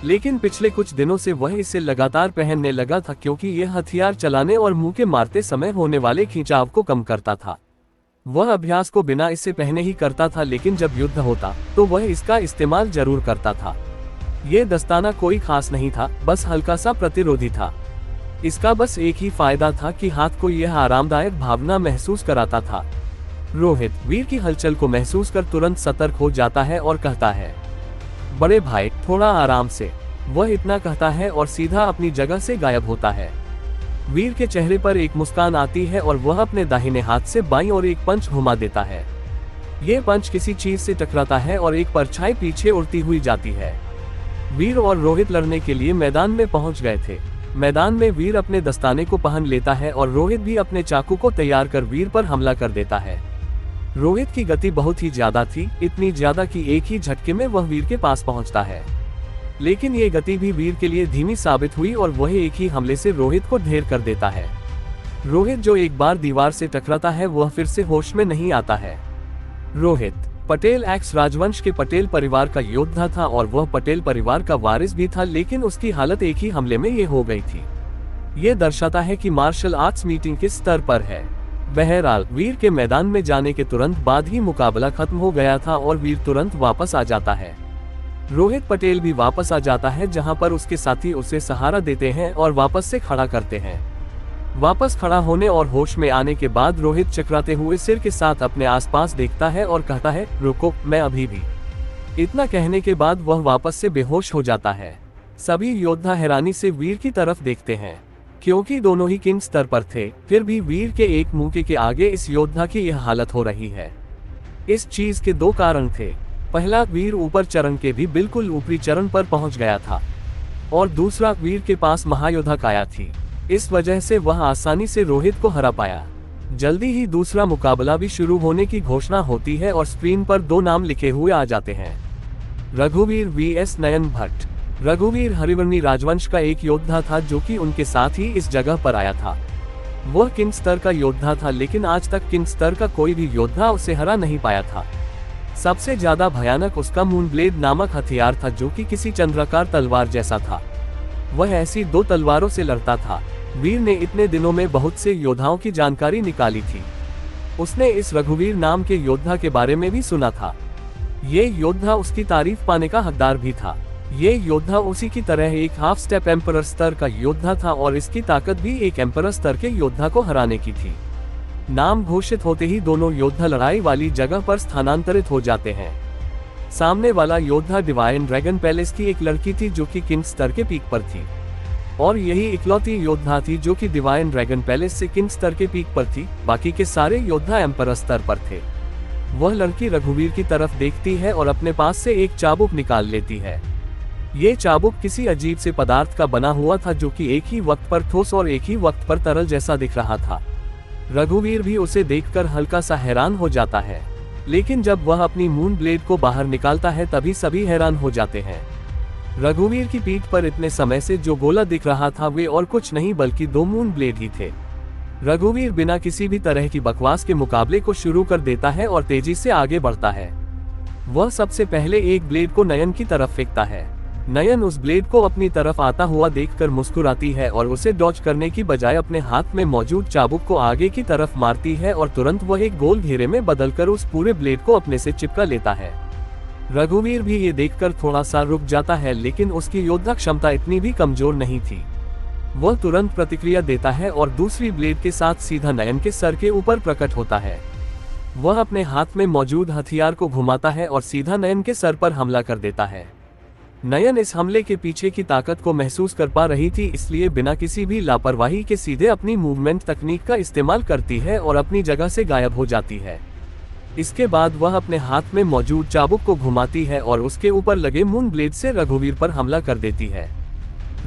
लेकिन पिछले कुछ दिनों से वह इसे लगातार पहनने लगा था क्योंकि यह हथियार चलाने और मुंह के मारते समय होने वाले खिंचाव को कम करता था। वह अभ्यास को बिना इसे पहने ही करता था, लेकिन जब युद्ध होता तो वह इसका इस्तेमाल जरूर करता था। यह दस्ताना कोई खास नहीं था, बस हल्का सा प्रतिरोधी था। इसका बस एक ही फायदा था कि हाथ को यह आरामदायक भावना महसूस कराता था। रोहित वीर की हलचल को महसूस कर तुरंत सतर्क हो जाता है और कहता है, बड़े भाई थोड़ा आराम से। वह इतना कहता है और सीधा अपनी जगह से गायब होता है। वीर के चेहरे पर एक मुस्कान आती है और वह अपने दाहिने हाथ से बाईं ओर एक पंच घुमा देता है। यह पंच किसी चीज से टकराता है और एक परछाई पीछे उड़ती हुई जाती है। वीर और रोहित लड़ने के लिए मैदान में पहुंच गए थे। मैदान में वीर अपने दस्ताने को पहन लेता है और रोहित भी अपने चाकू को तैयार कर वीर पर हमला कर देता है। रोहित की गति बहुत ही ज्यादा थी, इतनी ज्यादा कि एक ही झटके में वह वीर के पास पहुंचता है। लेकिन ये गति भी वीर के लिए धीमी साबित हुई और वह एक ही हमले से रोहित को ढेर कर देता है। रोहित जो एक बार दीवार से टकराता है वह फिर से होश में नहीं आता है। रोहित पटेल एक्स राजवंश के पटेल परिवार का योद्धा था और वह पटेल परिवार का वारिस भी था, लेकिन उसकी हालत एक ही हमले में ये हो गई थी। ये दर्शाता है कि मार्शल आर्ट्स मीटिंग के स्तर पर है। बहरहाल वीर के मैदान में जाने के तुरंत बाद ही मुकाबला खत्म हो गया था और वीर तुरंत वापस आ जाता है। रोहित पटेल भी वापस आ जाता है, जहां पर उसके साथी उसे सहारा देते हैं और वापस से खड़ा करते हैं। वापस खड़ा होने और होश में आने के बाद रोहित चकराते हुए सिर के साथ अपने आसपास देखता है और कहता है, रुको, मैं अभी भी। इतना कहने के बाद वह वापस से बेहोश हो जाता है। सभी योद्धा हैरानी से वीर की तरफ देखते हैं, क्योंकि दोनों ही किंग स्तर पर थे, फिर भी वीर के एक मुक्के के आगे इस योद्धा की यह हालत हो रही है। इस चीज के दो कारण थे। पहला, वीर ऊपर चरण के भी बिल्कुल ऊपरी चरण पर पहुंच गया था, और दूसरा, वीर के पास महायोद्धा काया थी। इस वजह से वह आसानी से रोहित को हरा पाया। जल्दी ही दूसरा मुकाबला भी शुरू होने की घोषणा होती है और स्क्रीन पर दो नाम लिखे हुए आ जाते हैं, रघुवीर वीएस नयन भट्ट। रघुवीर हरिवर्णी राजवंश का एक योद्धा था जो कि उनके साथ ही इस जगह पर आया था। वह किंग स्तर का योद्धा था, लेकिन आज तक किंग स्तर का कोई भी योद्धा उसे हरा नहीं पाया था। सबसे ज्यादा भयानक उसका मून ब्लेड नामक हथियार था, जो कि किसी चंद्राकार तलवार जैसा था। वह ऐसी दो तलवारों से लड़ता था। वीर ने इतने दिनों में बहुत से योद्धाओं की जानकारी निकाली थी। उसने इस रघुवीर नाम के योद्धा के बारे में भी सुना था। ये योद्धा उसकी तारीफ पाने का हकदार भी था। ये योद्धा उसी की तरह एक हाफ स्टेप एम्परर स्तर का योद्धा था और इसकी ताकत भी एक एम्परर स्तर के योद्धा को हराने की थी। नाम घोषित होते ही दोनों योद्धा लड़ाई वाली जगह पर स्थानांतरित हो जाते हैं। सामने वाला योद्धा डिवाइन ड्रैगन पैलेस की एक लड़की थी जो कि किंग स्तर के पीक पर थी, और यही इकलौती योद्धा थी जो कि डिवाइन ड्रैगन पैलेस से किंग स्तर के पीक पर थी। बाकी के सारे योद्धा एम्परर स्तर पर थे। वह लड़की रघुवीर की तरफ देखती है और अपने पास से एक चाबुक निकाल लेती है। ये चाबुक किसी अजीब से पदार्थ का बना हुआ था, जो कि एक ही वक्त पर ठोस और एक ही वक्त पर तरल जैसा दिख रहा था। रघुवीर भी उसे देखकर हल्का सा हैरान हो जाता है, लेकिन जब वह अपनी मून ब्लेड को बाहर निकालता है तभी सभी हैरान हो जाते हैं। रघुवीर की पीठ पर इतने समय से जो गोला दिख रहा था वे और कुछ नहीं बल्कि दो मून ब्लेड ही थे। रघुवीर बिना किसी भी तरह की बकवास के मुकाबले को शुरू कर देता है और तेजी से आगे बढ़ता है। वह सबसे पहले एक ब्लेड को नयन की तरफ फेंकता है। नयन उस ब्लेड को अपनी तरफ आता हुआ देखकर मुस्कुराती है और उसे डॉज करने की बजाय अपने हाथ में मौजूद चाबुक को आगे की तरफ मारती है और तुरंत वह एक गोल घेरे में बदलकर उस पूरे ब्लेड को अपने से चिपका लेता है। रघुवीर भी ये देखकर थोड़ा सा रुक जाता है, लेकिन उसकी योद्धा क्षमता इतनी भी कमजोर नहीं थी। वह तुरंत प्रतिक्रिया देता है और दूसरी ब्लेड के साथ सीधा नयन के सर के ऊपर प्रकट होता है। वह अपने हाथ में मौजूद हथियार को घुमाता है और सीधा नयन के सर पर हमला कर देता है। नयन इस हमले के पीछे की ताकत को महसूस कर पा रही थी, इसलिए बिना किसी भी लापरवाही के सीधे अपनी मूवमेंट तकनीक का इस्तेमाल करती है और अपनी जगह से गायब हो जाती है। इसके बाद वह अपने हाथ में मौजूद चाबुक को घुमाती है और उसके ऊपर लगे मून ब्लेड से रघुवीर पर हमला कर देती है।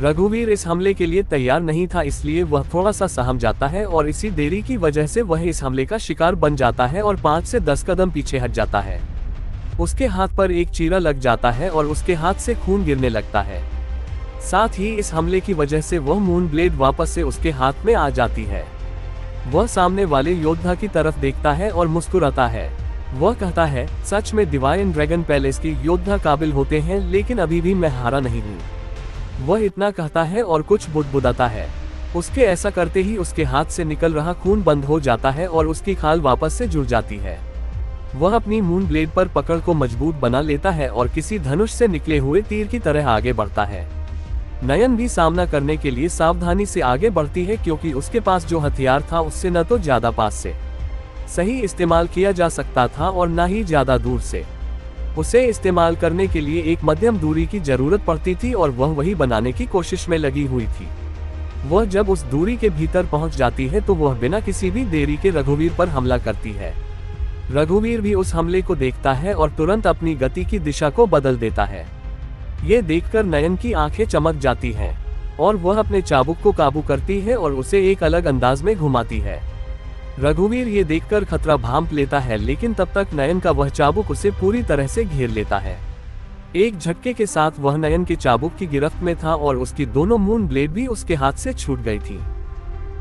रघुवीर इस हमले के लिए तैयार नहीं था, इसलिए वह थोड़ा सा सहम जाता है और इसी देरी की वजह से वह इस हमले का शिकार बन जाता है और 5 से 10 कदम पीछे हट जाता है। उसके हाथ पर एक चीरा लग जाता है और उसके हाथ से खून गिरने लगता है। साथ ही इस हमले की वजह से वह मून ब्लेड वापस से उसके हाथ में आ जाती है। वह सामने वाले योद्धा की तरफ देखता है और मुस्कुराता है। वह कहता है, सच में डिवाइन ड्रैगन पैलेस के योद्धा काबिल होते हैं, लेकिन अभी भी मैं हारा नहीं हूँ। वह इतना कहता है और कुछ बुदबुदाता है। उसके ऐसा करते ही उसके हाथ से निकल रहा खून बंद हो जाता है और उसकी खाल वापस से जुड़ जाती है। वह अपनी मून ब्लेड पर पकड़ को मजबूत बना लेता है और किसी धनुष से निकले हुए तीर की तरह आगे बढ़ता है। नयन भी सामना करने के लिए सावधानी से आगे बढ़ती है, क्योंकि उसके पास जो हथियार था उससे न तो ज्यादा पास से सही इस्तेमाल किया जा सकता था और न ही ज्यादा दूर से। उसे इस्तेमाल करने के लिए एक मध्यम दूरी की जरूरत पड़ती थी और वह वही बनाने की कोशिश में लगी हुई थी। वह जब उस दूरी के भीतर पहुंच जाती है तो वह बिना किसी भी देरी के रघुवीर पर हमला करती है। रघुवीर भी उस हमले को देखता है और तुरंत अपनी गति की दिशा को बदल देता है। ये देखकर नयन की आंखें चमक जाती हैं और वह अपने चाबुक को काबू करती है और उसे एक अलग अंदाज में घुमाती है। रघुवीर ये देखकर खतरा भांप लेता है, लेकिन तब तक नयन का वह चाबुक उसे पूरी तरह से घेर लेता है। एक झटके के साथ वह नयन के चाबुक की गिरफ्त में था और उसकी दोनों मून ब्लेड भी उसके हाथ से छूट गई थी।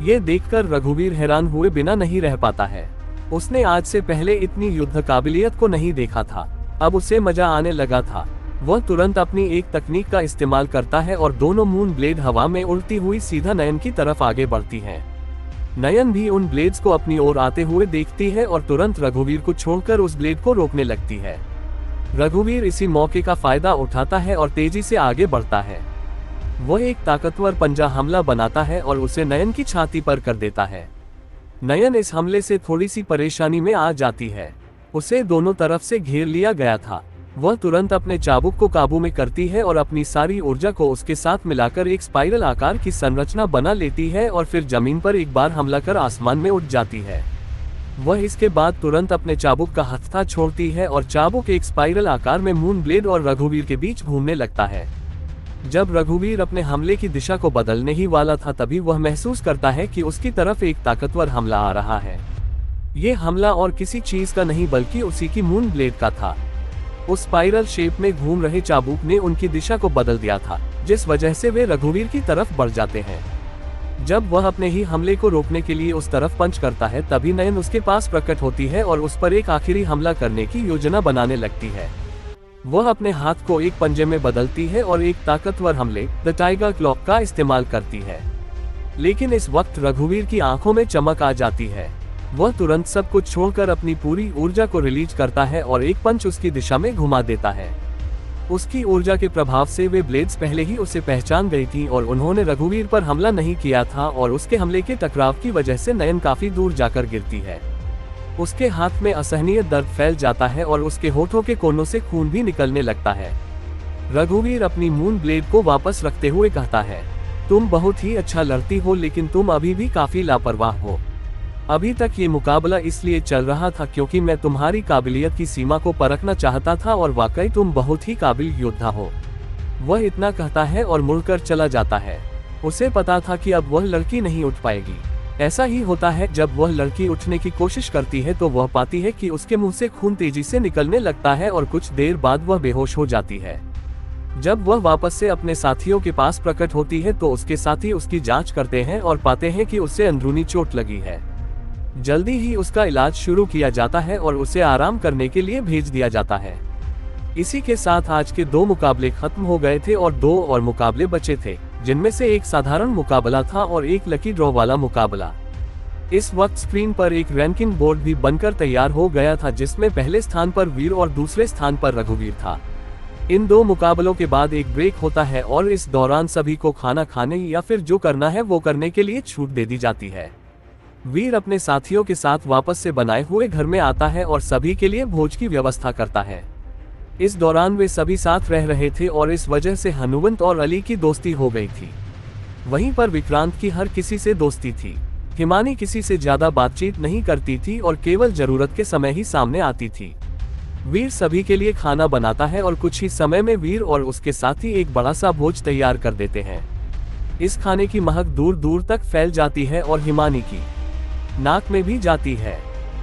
ये देखकर रघुवीर हैरान हुए बिना नहीं रह पाता है। उसने आज से पहले इतनी युद्ध काबिलियत को नहीं देखा था। अब उसे मजा आने लगा था। वह तुरंत अपनी एक तकनीक का इस्तेमाल करता है और दोनों मून ब्लेड हवा में उड़ती हुई सीधा नयन की तरफ आगे बढ़ती हैं। नयन भी उन ब्लेड्स को अपनी ओर आते हुए देखती है और तुरंत रघुवीर को छोड़कर उस ब्लेड को रोकने लगती है। रघुवीर इसी मौके का फायदा उठाता है और तेजी से आगे बढ़ता है। वह एक ताकतवर पंजा हमला बनाता है और उसे नयन की छाती पर कर देता है। नयन इस हमले से थोड़ी सी परेशानी में आ जाती है। उसे दोनों तरफ से घेर लिया गया था। वह तुरंत अपने चाबुक को काबू में करती है और अपनी सारी ऊर्जा को उसके साथ मिलाकर एक स्पाइरल आकार की संरचना बना लेती है और फिर जमीन पर एक बार हमला कर आसमान में उठ जाती है। वह इसके बाद तुरंत अपने चाबुक का हत्था छोड़ती है और चाबुक एक स्पाइरल आकार में मून ब्लेड और रघुवीर के बीच घूमने लगता है। जब रघुवीर अपने हमले की दिशा को बदलने ही वाला था तभी वह महसूस करता है कि उसकी तरफ एक ताकतवर हमला आ रहा है। ये हमला और किसी चीज का नहीं बल्कि उसी की मून ब्लेड का था। उस स्पाइरल शेप में घूम रहे चाबुक ने उनकी दिशा को बदल दिया था, जिस वजह से वे रघुवीर की तरफ बढ़ जाते हैं। जब वह अपने ही हमले को रोकने के लिए उस तरफ पंच करता है तभी नयन उसके पास प्रकट होती है और उस पर एक आखिरी हमला करने की योजना बनाने लगती है। वह अपने हाथ को एक पंजे में बदलती है और एक ताकतवर हमले द टाइगर क्लॉक का इस्तेमाल करती है। लेकिन इस वक्त रघुवीर की आंखों में चमक आ जाती है। वह तुरंत सब कुछ छोड़कर अपनी पूरी ऊर्जा को रिलीज करता है और एक पंच उसकी दिशा में घुमा देता है। उसकी ऊर्जा के प्रभाव से वे ब्लेड्स पहले ही उसे पहचान गई थी और उन्होंने रघुवीर पर हमला नहीं किया था और उसके हमले के टकराव की वजह से नयन काफी दूर जाकर गिरती है। उसके हाथ में असहनीय दर्द फैल जाता है और उसके होठों के कोनों से खून भी निकलने लगता है। रघुवीर अपनी मून ब्लेड को वापस रखते हुए कहता है, तुम बहुत ही अच्छा लड़ती हो लेकिन तुम अभी भी काफी लापरवाह हो। अभी तक ये मुकाबला इसलिए चल रहा था क्योंकि मैं तुम्हारी काबिलियत की सीमा को परखना चाहता था और वाकई तुम बहुत ही काबिल योद्धा हो। वह इतना कहता है और मुड़कर चला जाता है। उसे पता था कि अब वह लड़की नहीं उठ पाएगी। ऐसा ही होता है, जब वह लड़की उठने की कोशिश करती है तो वह पाती है कि उसके मुंह से खून तेजी से निकलने लगता है और कुछ देर बाद वह बेहोश हो जाती है। जब वह वापस से अपने साथियों के पास प्रकट होती है तो उसके साथी उसकी जांच करते हैं और पाते हैं कि उसे अंदरूनी चोट लगी है। जल्दी ही उसका इलाज शुरू किया जाता है और उसे आराम करने के लिए भेज दिया जाता है। इसी के साथ आज के 2 मुकाबले खत्म हो गए थे और 2 और मुकाबले बचे थे, जिनमें से एक साधारण मुकाबला था और एक लकी ड्रॉ वाला मुकाबला। इस वक्त स्क्रीन पर एक रैंकिंग बोर्ड भी बनकर तैयार हो गया था जिसमें पहले स्थान पर वीर और दूसरे स्थान पर रघुवीर था। इन 2 मुकाबलों के बाद एक ब्रेक होता है और इस दौरान सभी को खाना खाने या फिर जो करना है वो करने के लिए छूट दे दी जाती है। वीर अपने साथियों के साथ वापस से बनाए हुए घर में आता है और सभी के लिए भोज की व्यवस्था करता है। इस दौरान वे सभी साथ रह रहे थे और इस वजह से हनुमंत और अली की दोस्ती हो गई थी। वहीं पर विक्रांत की हर किसी से दोस्ती थी। हिमानी किसी से ज्यादा बातचीत नहीं करती थी और केवल जरूरत के समय ही सामने आती थी। वीर सभी के लिए खाना बनाता है और कुछ ही समय में वीर और उसके साथी एक बड़ा सा भोज तैयार कर देते हैं। इस खाने की महक दूर दूर तक फैल जाती है और हिमानी की नाक में भी जाती है।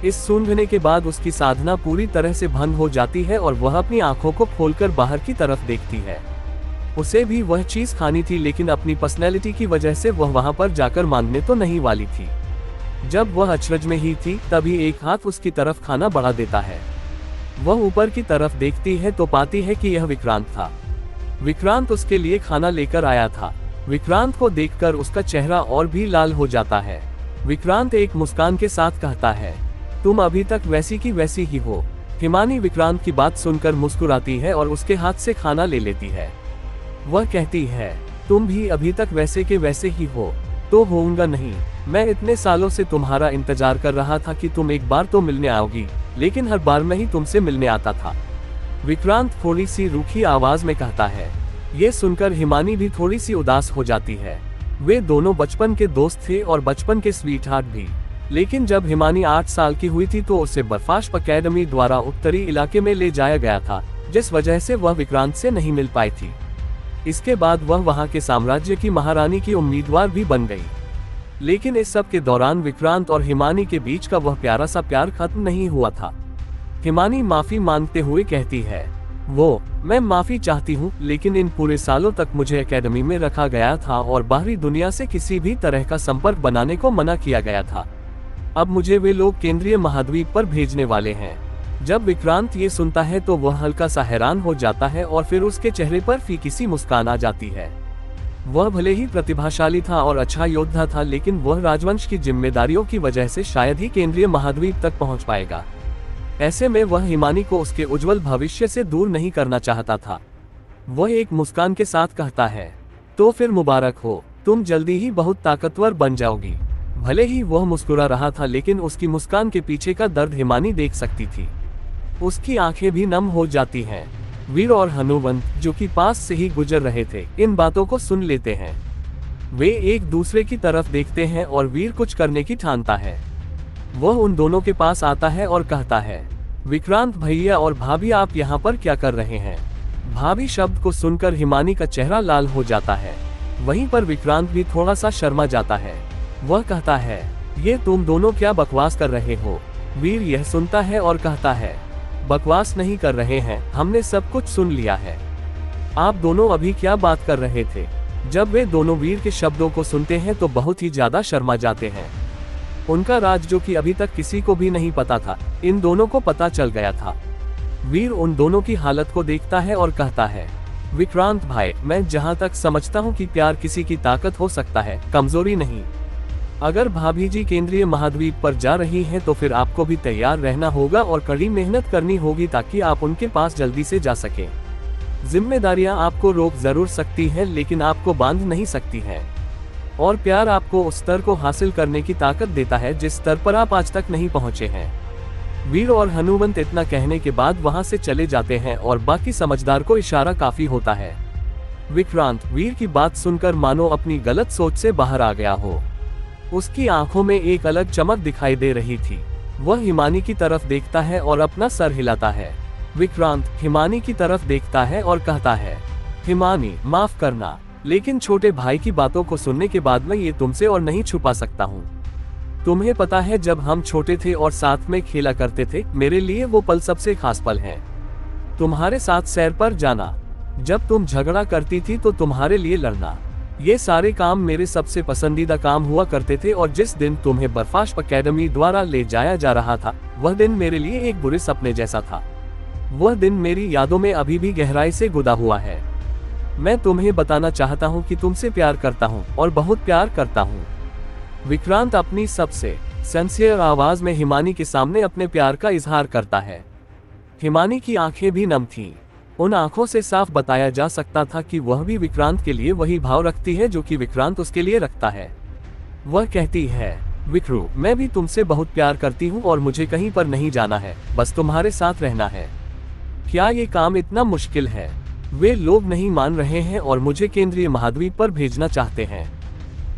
इस सूंघने के बाद उसकी साधना पूरी तरह से भंग हो जाती है और वह अपनी आंखों को खोलकर बाहर की तरफ देखती है। उसे भी वह चीज खानी थी लेकिन अपनी पर्सनैलिटी की वजह से वह वहां पर जाकर मांगने तो नहीं वाली थी। जब वह अचरज में ही थी तभी एक हाथ उसकी तरफ खाना बढ़ा देता है। वह ऊपर की तरफ देखती है तो पाती है कि यह विक्रांत था। विक्रांत उसके लिए खाना लेकर आया था। विक्रांत को देखकर उसका चेहरा और भी लाल हो जाता है। विक्रांत एक मुस्कान के साथ कहता है, तुम अभी तक वैसी की वैसी ही हो। हिमानी विक्रांत की बात सुनकर मुस्कुराती है और उसके हाथ से खाना ले लेती है। वह कहती है, तुम भी अभी तक वैसे के वैसे ही हो। तो होऊंगा नहीं। मैं इतने सालों से तुम्हारा इंतजार कर रहा था कि तुम एक बार तो मिलने आओगी, लेकिन हर बार मैं ही तुमसे मिलने आता था। विक्रांत थोड़ी सी रूखी आवाज में कहता है। ये सुनकर हिमानी भी थोड़ी सी उदास हो जाती है। वे दोनों बचपन के दोस्त थे और बचपन के स्वीटहार्ट भी। लेकिन जब हिमानी 8 साल की हुई थी तो उसे बर्फाश अकेडमी द्वारा उत्तरी इलाके में ले जाया गया था, जिस वजह से वह विक्रांत से नहीं मिल पाई थी। इसके बाद वह वहां के साम्राज्य की महारानी की उम्मीदवार भी बन गई। लेकिन इस सब के दौरान विक्रांत और हिमानी के बीच का वह प्यारा सा प्यार खत्म नहीं हुआ था। हिमानी माफी मांगते हुए कहती है, मैं माफी चाहती हूँ, लेकिन इन पूरे सालों तक मुझे एकेडमी में रखा गया था और बाहरी दुनिया से किसी भी तरह का संपर्क बनाने को मना किया गया था। अब मुझे वे लोग केंद्रीय महाद्वीप पर भेजने वाले हैं। जब विक्रांत ये सुनता है तो वह हल्का सा हैरान हो जाता है और फिर उसके चेहरे पर फीकी सी मुस्कान आ जाती है। वह भले ही प्रतिभाशाली था और अच्छा योद्धा था, लेकिन वह राजवंश की जिम्मेदारियों की वजह से शायद ही केंद्रीय महाद्वीप तक पहुंच पाएगा। ऐसे में वह हिमानी को उसके उज्जवल भविष्य से दूर नहीं करना चाहता था। वह एक मुस्कान के साथ कहता है, तो फिर मुबारक हो, तुम जल्दी ही बहुत ताकतवर बन जाओगी। भले ही वह मुस्कुरा रहा था, लेकिन उसकी मुस्कान के पीछे का दर्द हिमानी देख सकती थी। उसकी आंखें भी नम हो जाती हैं। वीर और हनुवंत, जो कि पास से ही गुजर रहे थे, इन बातों को सुन लेते हैं। वे एक दूसरे की तरफ देखते हैं और वीर कुछ करने की ठानता है। वह उन दोनों के पास आता है और कहता है, विक्रांत भैया और भाभी, आप यहाँ पर क्या कर रहे हैं? भाभी शब्द को सुनकर हिमानी का चेहरा लाल हो जाता है। वहीं पर विक्रांत भी थोड़ा सा शर्मा जाता है। वह कहता है, ये तुम दोनों क्या बकवास कर रहे हो? वीर यह सुनता है और कहता है, बकवास नहीं कर रहे हैं, हमने सब कुछ सुन लिया है। आप दोनों अभी क्या बात कर रहे थे? जब वे दोनों वीर के शब्दों को सुनते हैं तो बहुत ही ज्यादा शर्मा जाते हैं। उनका राज, जो कि अभी तक किसी को भी नहीं पता था, इन दोनों को पता चल गया था। वीर उन दोनों की हालत को देखता है और कहता है, विक्रांत भाई, मैं जहां तक समझता हूं कि प्यार किसी की ताकत हो सकता है, कमजोरी नहीं। अगर भाभी जी केंद्रीय महाद्वीप पर जा रही हैं तो फिर आपको भी तैयार रहना होगा और कड़ी मेहनत करनी होगी ताकि आप उनके पास जल्दी से जा सकें। जिम्मेदारियां आपको रोक जरूर सकती हैं, लेकिन आपको बांध नहीं सकती हैं। और प्यार आपको उस स्तर को हासिल करने की ताकत देता है जिस स्तर पर आप आज तक नहीं पहुंचे हैं। वीर और हनुवंत इतना कहने के बाद वहां से चले जाते हैं और बाकी समझदार को इशारा काफी होता है। विक्रांत वीर की बात सुनकर मानो अपनी गलत सोच से बाहर आ गया हो। उसकी आंखों में एक अलग चमक दिखाई दे रही थी। वह हिमानी की तरफ देखता है और अपना सर हिलाता है। विक्रांत हिमानी की तरफ देखता है और कहता है, हिमानी, माफ करना, लेकिन छोटे भाई की बातों को सुनने के बाद मैं ये तुमसे और नहीं छुपा सकता हूँ। तुम्हें पता है, जब हम छोटे थे और साथ में खेला करते थे, मेरे लिए वो पल सबसे खास पल हैं। तुम्हारे साथ सैर पर जाना, जब तुम झगड़ा करती थी तो तुम्हारे लिए लड़ना, ये सारे काम मेरे सबसे पसंदीदा काम हुआ करते थे। और जिस दिन तुम्हें बर्फाश एकेडमी द्वारा ले जाया जा रहा था, वह दिन मेरे लिए एक बुरे सपने जैसा था। वह दिन मेरी यादों में अभी भी गहराई से गुदा हुआ है। मैं तुम्हें बताना चाहता हूँ कि तुमसे प्यार करता हूँ और बहुत प्यार करता हूँ। विक्रांत अपनी सबसे सिंसियर आवाज में हिमानी के सामने अपने प्यार का इजहार करता है। हिमानी की आंखें भी नम थीं। उन आंखों से साफ बताया जा सकता था कि वह भी विक्रांत के लिए वही भाव रखती है जो कि विक्रांत उसके लिए रखता है। वह कहती है, विक्रू, मैं भी तुमसे बहुत प्यार करती हूँ और मुझे कहीं पर नहीं जाना है, बस तुम्हारे साथ रहना है। क्या ये काम इतना मुश्किल है? वे लोग नहीं मान रहे हैं और मुझे केंद्रीय महाद्वीप पर भेजना चाहते हैं।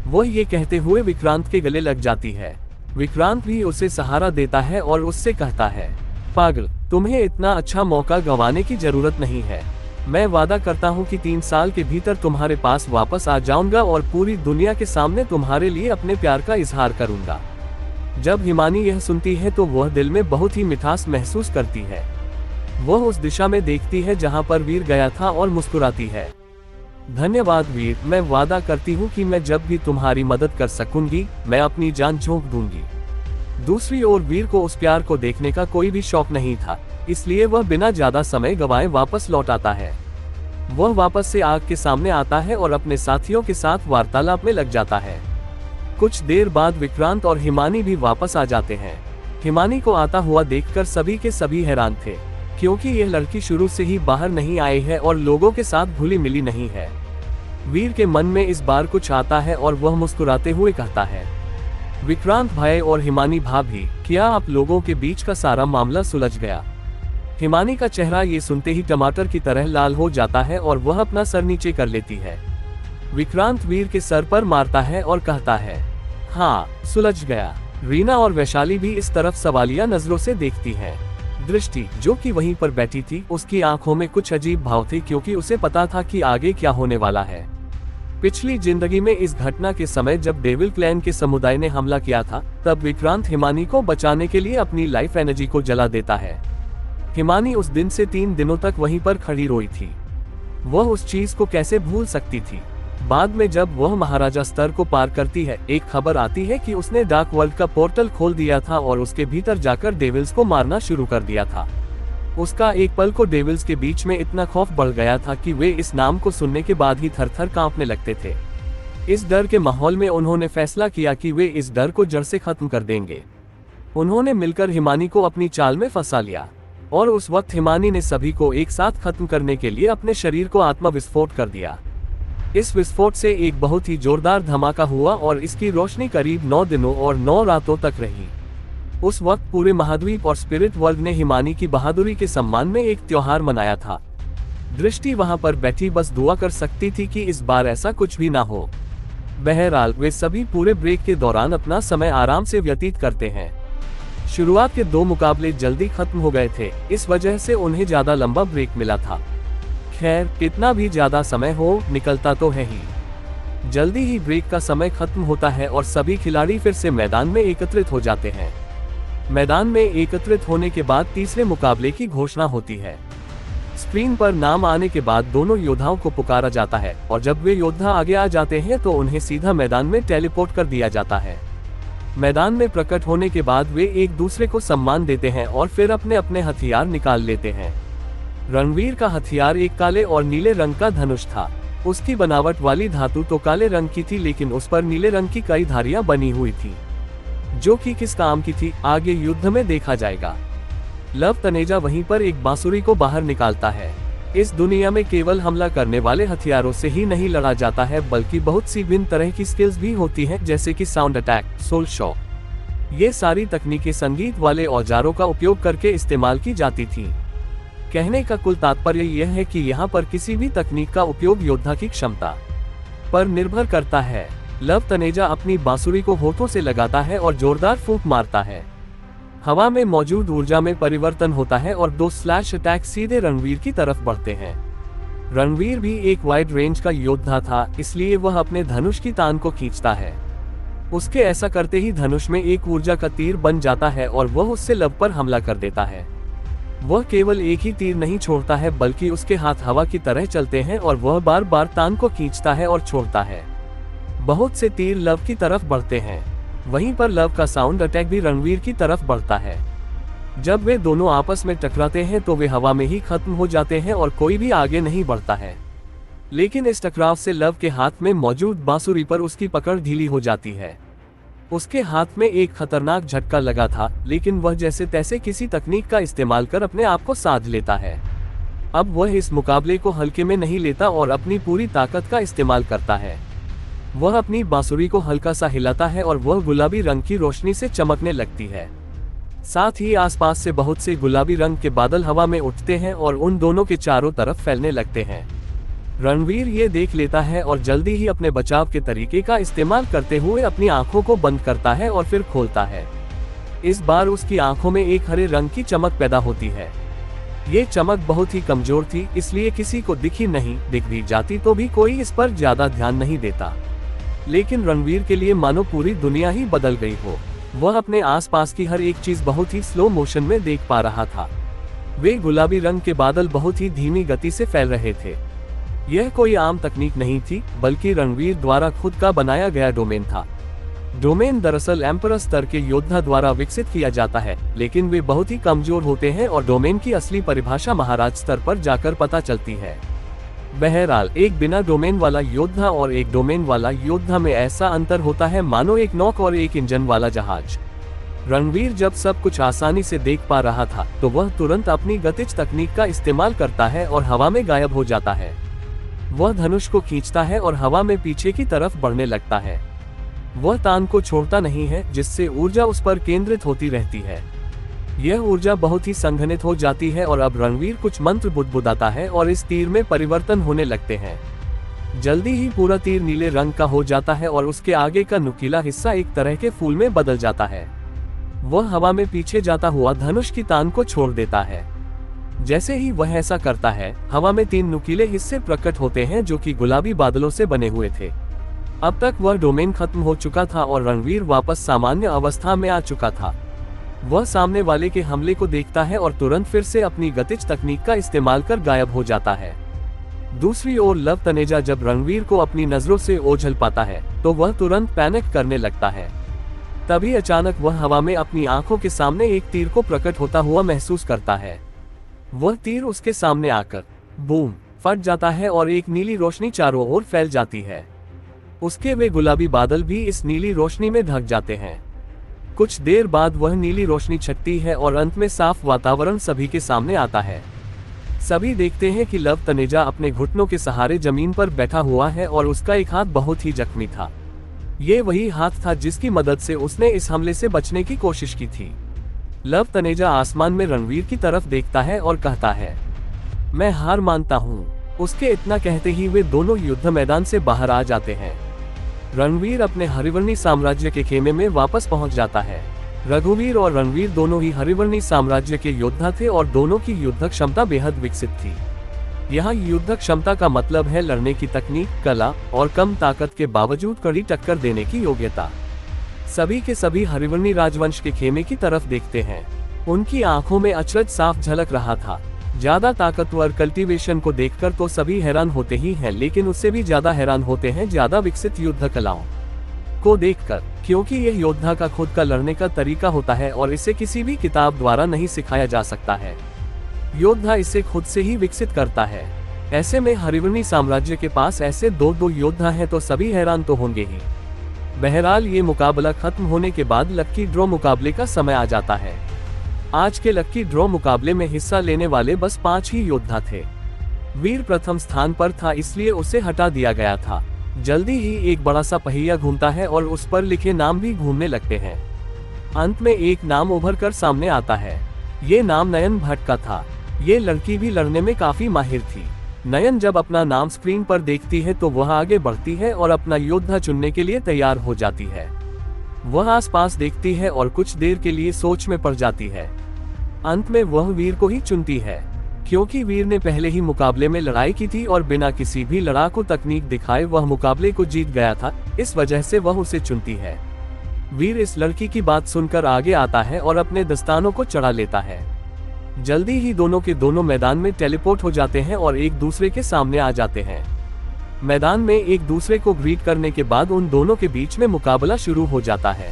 वह ये कहते हुए विक्रांत के गले लग जाती है। विक्रांत भी उसे सहारा देता है और उससे कहता है, पागल, तुम्हें इतना अच्छा मौका गंवाने की जरूरत नहीं है। मैं वादा करता हूँ कि 3 साल के भीतर तुम्हारे पास वापस आ जाऊंगा और पूरी दुनिया के सामने तुम्हारे लिए अपने प्यार का इजहार करूंगा। जब हिमानी यह सुनती है तो वह दिल में बहुत ही मिठास महसूस करती है। वह उस दिशा में देखती है जहां पर वीर गया था और मुस्कुराती है। धन्यवाद वीर, मैं वादा करती हूँ कि मैं जब भी तुम्हारी मदद कर सकूंगी, मैं अपनी जान झोंक दूंगी। दूसरी ओर वीर को उस प्यार को देखने का कोई भी शौक नहीं था, इसलिए वह बिना ज्यादा समय गवाए वापस लौट आता है। वह वापस से आग के सामने आता है और अपने साथियों के साथ वार्तालाप में लग जाता है। कुछ देर बाद विक्रांत और हिमानी भी वापस आ जाते हैं। हिमानी को आता हुआ देखकर सभी के सभी हैरान थे, क्योंकि यह लड़की शुरू से ही बाहर नहीं आई है और लोगों के साथ घुली मिली नहीं है। वीर के मन में इस बार कुछ आता है और वह मुस्कुराते हुए कहता है, विक्रांत भाई और हिमानी भाभी, क्या आप लोगों के बीच का सारा मामला सुलझ गया? हिमानी का चेहरा ये सुनते ही टमाटर की तरह लाल हो जाता है और वह अपना सर नीचे कर लेती है। विक्रांत वीर के सर पर मारता है और कहता है, हाँ, सुलझ गया। रीना और वैशाली भी इस तरफ सवालिया नजरों से देखती हैं। दृष्टि, जो कि वहीं पर बैठी थी, उसकी आंखों में कुछ अजीब भाव थे, क्योंकि उसे पता था कि आगे क्या होने वाला है। पिछली जिंदगी में इस घटना के समय जब डेविल क्लैन के समुदाय ने हमला किया था, तब विक्रांत हिमानी को बचाने के लिए अपनी लाइफ एनर्जी को जला देता है। हिमानी उस दिन से 3 दिनों तक वहीं पर खड़ी रोई थी। वह उस चीज को कैसे भूल सकती थी। बाद में जब वह महाराजा स्तर को पार करती है, एक खबर आती है कि उसने डार्क वर्ल्ड का पोर्टल खोल दिया था और उसके भीतर जाकर डेविल्स को मारना शुरू कर दिया था। उसका एक पल को डेविल्स के बीच में इतना खौफ बढ़ गया था कि वे इस नाम को सुनने के बाद ही थर-थर कांपने लगते थे। इस डर के माहौल में उन्होंने फैसला किया कि वे इस डर को जड़ से खत्म कर देंगे। उन्होंने मिलकर हिमानी को अपनी चाल में फंसा लिया और उस वक्त हिमानी ने सभी को एक साथ खत्म करने के लिए अपने शरीर को आत्मा विस्फोट कर दिया। इस विस्फोट से एक बहुत ही जोरदार धमाका हुआ और इसकी रोशनी करीब 9 दिनों और 9 रातों तक रही। उस वक्त पूरे महाद्वीप और स्पिरिट वर्ल्ड ने हिमानी की बहादुरी के सम्मान में एक त्योहार मनाया था। दृष्टि वहां पर बैठी बस दुआ कर सकती थी कि इस बार ऐसा कुछ भी ना हो। बहरहाल वे सभी पूरे ब्रेक के दौरान अपना समय आराम से व्यतीत करते हैं। शुरुआत के 2 मुकाबले जल्दी खत्म हो गए थे, इस वजह से उन्हें ज्यादा लंबा ब्रेक मिला था। खैर, कितना भी ज्यादा समय हो, निकलता तो है ही। जल्दी ही ब्रेक का समय खत्म होता है और सभी खिलाड़ी फिर से मैदान में एकत्रित हो जाते हैं। मैदान में एकत्रित होने के बाद तीसरे मुकाबले की घोषणा होती है। स्क्रीन पर नाम आने के बाद दोनों योद्धाओं को पुकारा जाता है और जब वे योद्धा आगे आ जाते हैं तो उन्हें सीधा मैदान में टेलीपोर्ट कर दिया जाता है। मैदान में प्रकट होने के बाद वे एक दूसरे को सम्मान देते हैं और फिर अपने अपने हथियार निकाल लेते हैं। रणवीर का हथियार एक काले और नीले रंग का धनुष था। उसकी बनावट वाली धातु तो काले रंग की थी, लेकिन उस पर नीले रंग की कई धारियां बनी हुई थी, जो कि किस काम की थी आगे युद्ध में देखा जाएगा। लव तनेजा वहीं पर एक बांसुरी को बाहर निकालता है। इस दुनिया में केवल हमला करने वाले हथियारों से ही नहीं लड़ा जाता है, बल्कि बहुत सी भिन्न तरह की स्किल्स भी होती हैं, जैसे कि साउंड अटैक, सोल शॉक। ये सारी तकनीकें संगीत वाले औजारों का उपयोग करके इस्तेमाल की जाती थी। कहने का कुल तात्पर्य यह है कि यहाँ पर किसी भी तकनीक का उपयोग योद्धा की क्षमता पर निर्भर करता है। लव तनेजा अपनी बांसुरी को होठों से लगाता है और जोरदार फूंक मारता है। हवा में मौजूद ऊर्जा में परिवर्तन होता है और 2 स्लैश अटैक सीधे रणवीर की तरफ बढ़ते हैं। रणवीर भी एक वाइड रेंज का योद्धा था, इसलिए वह अपने धनुष की तान को खींचता है। उसके ऐसा करते ही धनुष में एक ऊर्जा का तीर बन जाता है और वह उससे लव पर हमला कर देता है। वह केवल एक ही तीर नहीं छोड़ता है, बल्कि उसके हाथ हवा की तरह चलते हैं और वह बार बार तान को खींचता है और छोड़ता है। बहुत से तीर लव की तरफ बढ़ते हैं। वहीं पर लव का साउंड अटैक भी रणवीर की तरफ बढ़ता है। जब वे दोनों आपस में टकराते हैं तो वे हवा में ही खत्म हो जाते हैं और कोई भी आगे नहीं बढ़ता है। लेकिन इस टकराव से लव के हाथ में मौजूद बांसुरी पर उसकी पकड़ ढीली हो जाती है। उसके हाथ में एक खतरनाक झटका लगा था, लेकिन वह जैसे तैसे किसी तकनीक का इस्तेमाल कर अपने आप को साध लेता है। अब वह इस मुकाबले को हल्के में नहीं लेता और अपनी पूरी ताकत का इस्तेमाल करता है। वह अपनी बांसुरी को हल्का सा हिलाता है और वह गुलाबी रंग की रोशनी से चमकने लगती है। साथ ही आसपास से बहुत से गुलाबी रंग के बादल हवा में उठते हैं और उन दोनों के चारों तरफ फैलने लगते हैं। रणवीर ये देख लेता है और जल्दी ही अपने बचाव के तरीके का इस्तेमाल करते हुए अपनी आंखों को बंद करता है और फिर खोलता है। इस बार उसकी आंखों में एक हरे रंग की चमक पैदा होती है। ये चमक बहुत ही कमजोर थी, इसलिए किसी को दिखी नहीं, दिख भी जाती तो भी कोई इस पर ज्यादा ध्यान नहीं देता। लेकिन रणवीर के लिए मानो पूरी दुनिया ही बदल गई हो। वह अपने आसपास की हर एक चीज बहुत ही स्लो मोशन में देख पा रहा था। वे गुलाबी रंग के बादल बहुत ही धीमी गति से फैल रहे थे। यह कोई आम तकनीक नहीं थी, बल्कि रणवीर द्वारा खुद का बनाया गया डोमेन था। डोमेन दरअसल एम्परर स्तर के योद्धा द्वारा विकसित किया जाता है, लेकिन वे बहुत ही कमजोर होते हैं और डोमेन की असली परिभाषा महाराज स्तर पर जाकर पता चलती है। बहरहाल, एक बिना डोमेन वाला योद्धा और एक डोमेन वाला योद्धा में ऐसा अंतर होता है मानो एक नौक और एक इंजन वाला जहाज। रणवीर जब सब कुछ आसानी से देख पा रहा था तो वह तुरंत अपनी गतिज तकनीक का इस्तेमाल करता है और हवा में गायब हो जाता है। वह धनुष को खींचता है और हवा में पीछे की तरफ बढ़ने लगता है। वह तान को छोड़ता नहीं है, जिससे ऊर्जा उस पर केंद्रित होती रहती है। यह ऊर्जा बहुत ही संघनित हो जाती है और अब रणवीर कुछ मंत्र बुदबुदाता है और इस तीर में परिवर्तन होने लगते हैं। जल्दी ही पूरा तीर नीले रंग का हो जाता है और उसके आगे का नुकीला हिस्सा एक तरह के फूल में बदल जाता है। वह हवा में पीछे जाता हुआ धनुष की तान को छोड़ देता है। जैसे ही वह ऐसा करता है, हवा में 3 नुकीले हिस्से प्रकट होते हैं जो कि गुलाबी बादलों से बने हुए थे। अब तक वह डोमेन खत्म हो चुका था और रणवीर वापस सामान्य अवस्था में आ चुका था। वह सामने वाले के हमले को देखता है और तुरंत फिर से अपनी गतिज तकनीक का इस्तेमाल कर गायब हो जाता है। दूसरी ओर लव तनेजा जब रणवीर को अपनी नजरों से ओझल पाता है तो वह तुरंत पैनिक करने लगता है। तभी अचानक वह हवा में अपनी आंखों के सामने एक तीर को प्रकट होता हुआ महसूस करता है। वह तीर उसके सामने आकर बूम फट जाता है और एक नीली रोशनी चारों ओर फैल जाती है। उसके वे गुलाबी बादल भी इस नीली रोशनी में ढक जाते हैं। कुछ देर बाद वह नीली रोशनी छटती है और अंत में साफ वातावरण सभी के सामने आता है। सभी देखते हैं कि लव तनेजा अपने घुटनों के सहारे जमीन पर बैठा हुआ है और उसका एक हाथ बहुत ही जख्मी था। ये वही हाथ था जिसकी मदद से उसने इस हमले से बचने की कोशिश की थी। लव तनेजा आसमान में रणवीर की तरफ देखता है और कहता है, मैं हार मानता हूँ। उसके इतना कहते ही वे दोनों युद्ध मैदान से बाहर आ जाते हैं। रणवीर अपने हरिवर्णी साम्राज्य के खेमे में वापस पहुंच जाता है। रघुवीर और रणवीर दोनों ही हरिवर्णी साम्राज्य के योद्धा थे और दोनों की युद्ध क्षमता बेहद विकसित थी। यहाँ युद्ध क्षमता का मतलब है लड़ने की तकनीक, कला और कम ताकत के बावजूद कड़ी टक्कर देने की योग्यता। सभी के सभी हरिवर्णी राजवंश के खेमे की तरफ देखते हैं। उनकी आंखों में अचरज साफ झलक रहा था। ज्यादा ताकतवर कल्टीवेशन को देखकर तो सभी हैरान होते ही हैं, लेकिन उससे भी ज्यादा हैरान होते हैं ज्यादा विकसित युद्ध कलाओं को देखकर, क्योंकि यह योद्धा का खुद का लड़ने का तरीका होता है और इसे किसी भी किताब द्वारा नहीं सिखाया जा सकता है। योद्धा इसे खुद से ही विकसित करता है। ऐसे में हरिवर्णी साम्राज्य के पास ऐसे दो योद्धा हैं तो सभी हैरान तो होंगे ही। बहरहाल ये मुकाबला खत्म होने के बाद लक्की ड्रॉ मुकाबले का समय आ जाता है। आज के लक्की ड्रॉ मुकाबले में हिस्सा लेने वाले बस 5 ही योद्धा थे। वीर प्रथम स्थान पर था, इसलिए उसे हटा दिया गया था। जल्दी ही एक बड़ा सा पहिया घूमता है और उस पर लिखे नाम भी घूमने लगते हैं। अंत में एक नाम उभर कर सामने आता है। ये नाम नयन भट्ट का था। ये लड़की भी लड़ने में काफी माहिर थी। नयन जब अपना नाम स्क्रीन पर देखती है तो वह आगे बढ़ती है और अपना योद्धा चुनने के लिए तैयार हो जाती है। वह आसपास देखती है और कुछ देर के लिए सोच में पड़ जाती है। अंत में वह वीर को ही चुनती है, क्योंकि वीर ने पहले ही मुकाबले में लड़ाई की थी और बिना किसी भी लड़ाकू तकनीक दिखाए वह मुकाबले को जीत गया था। इस वजह से वह उसे चुनती है। वीर इस लड़की की बात सुनकर आगे आता है और अपने दस्तानों को चढ़ा लेता है। जल्दी ही दोनों के दोनों मैदान में टेलीपोर्ट हो जाते हैं और एक दूसरे के सामने आ जाते हैं। मैदान में एक दूसरे को ग्रीट करने के बाद उन दोनों के बीच में मुकाबला शुरू हो जाता है।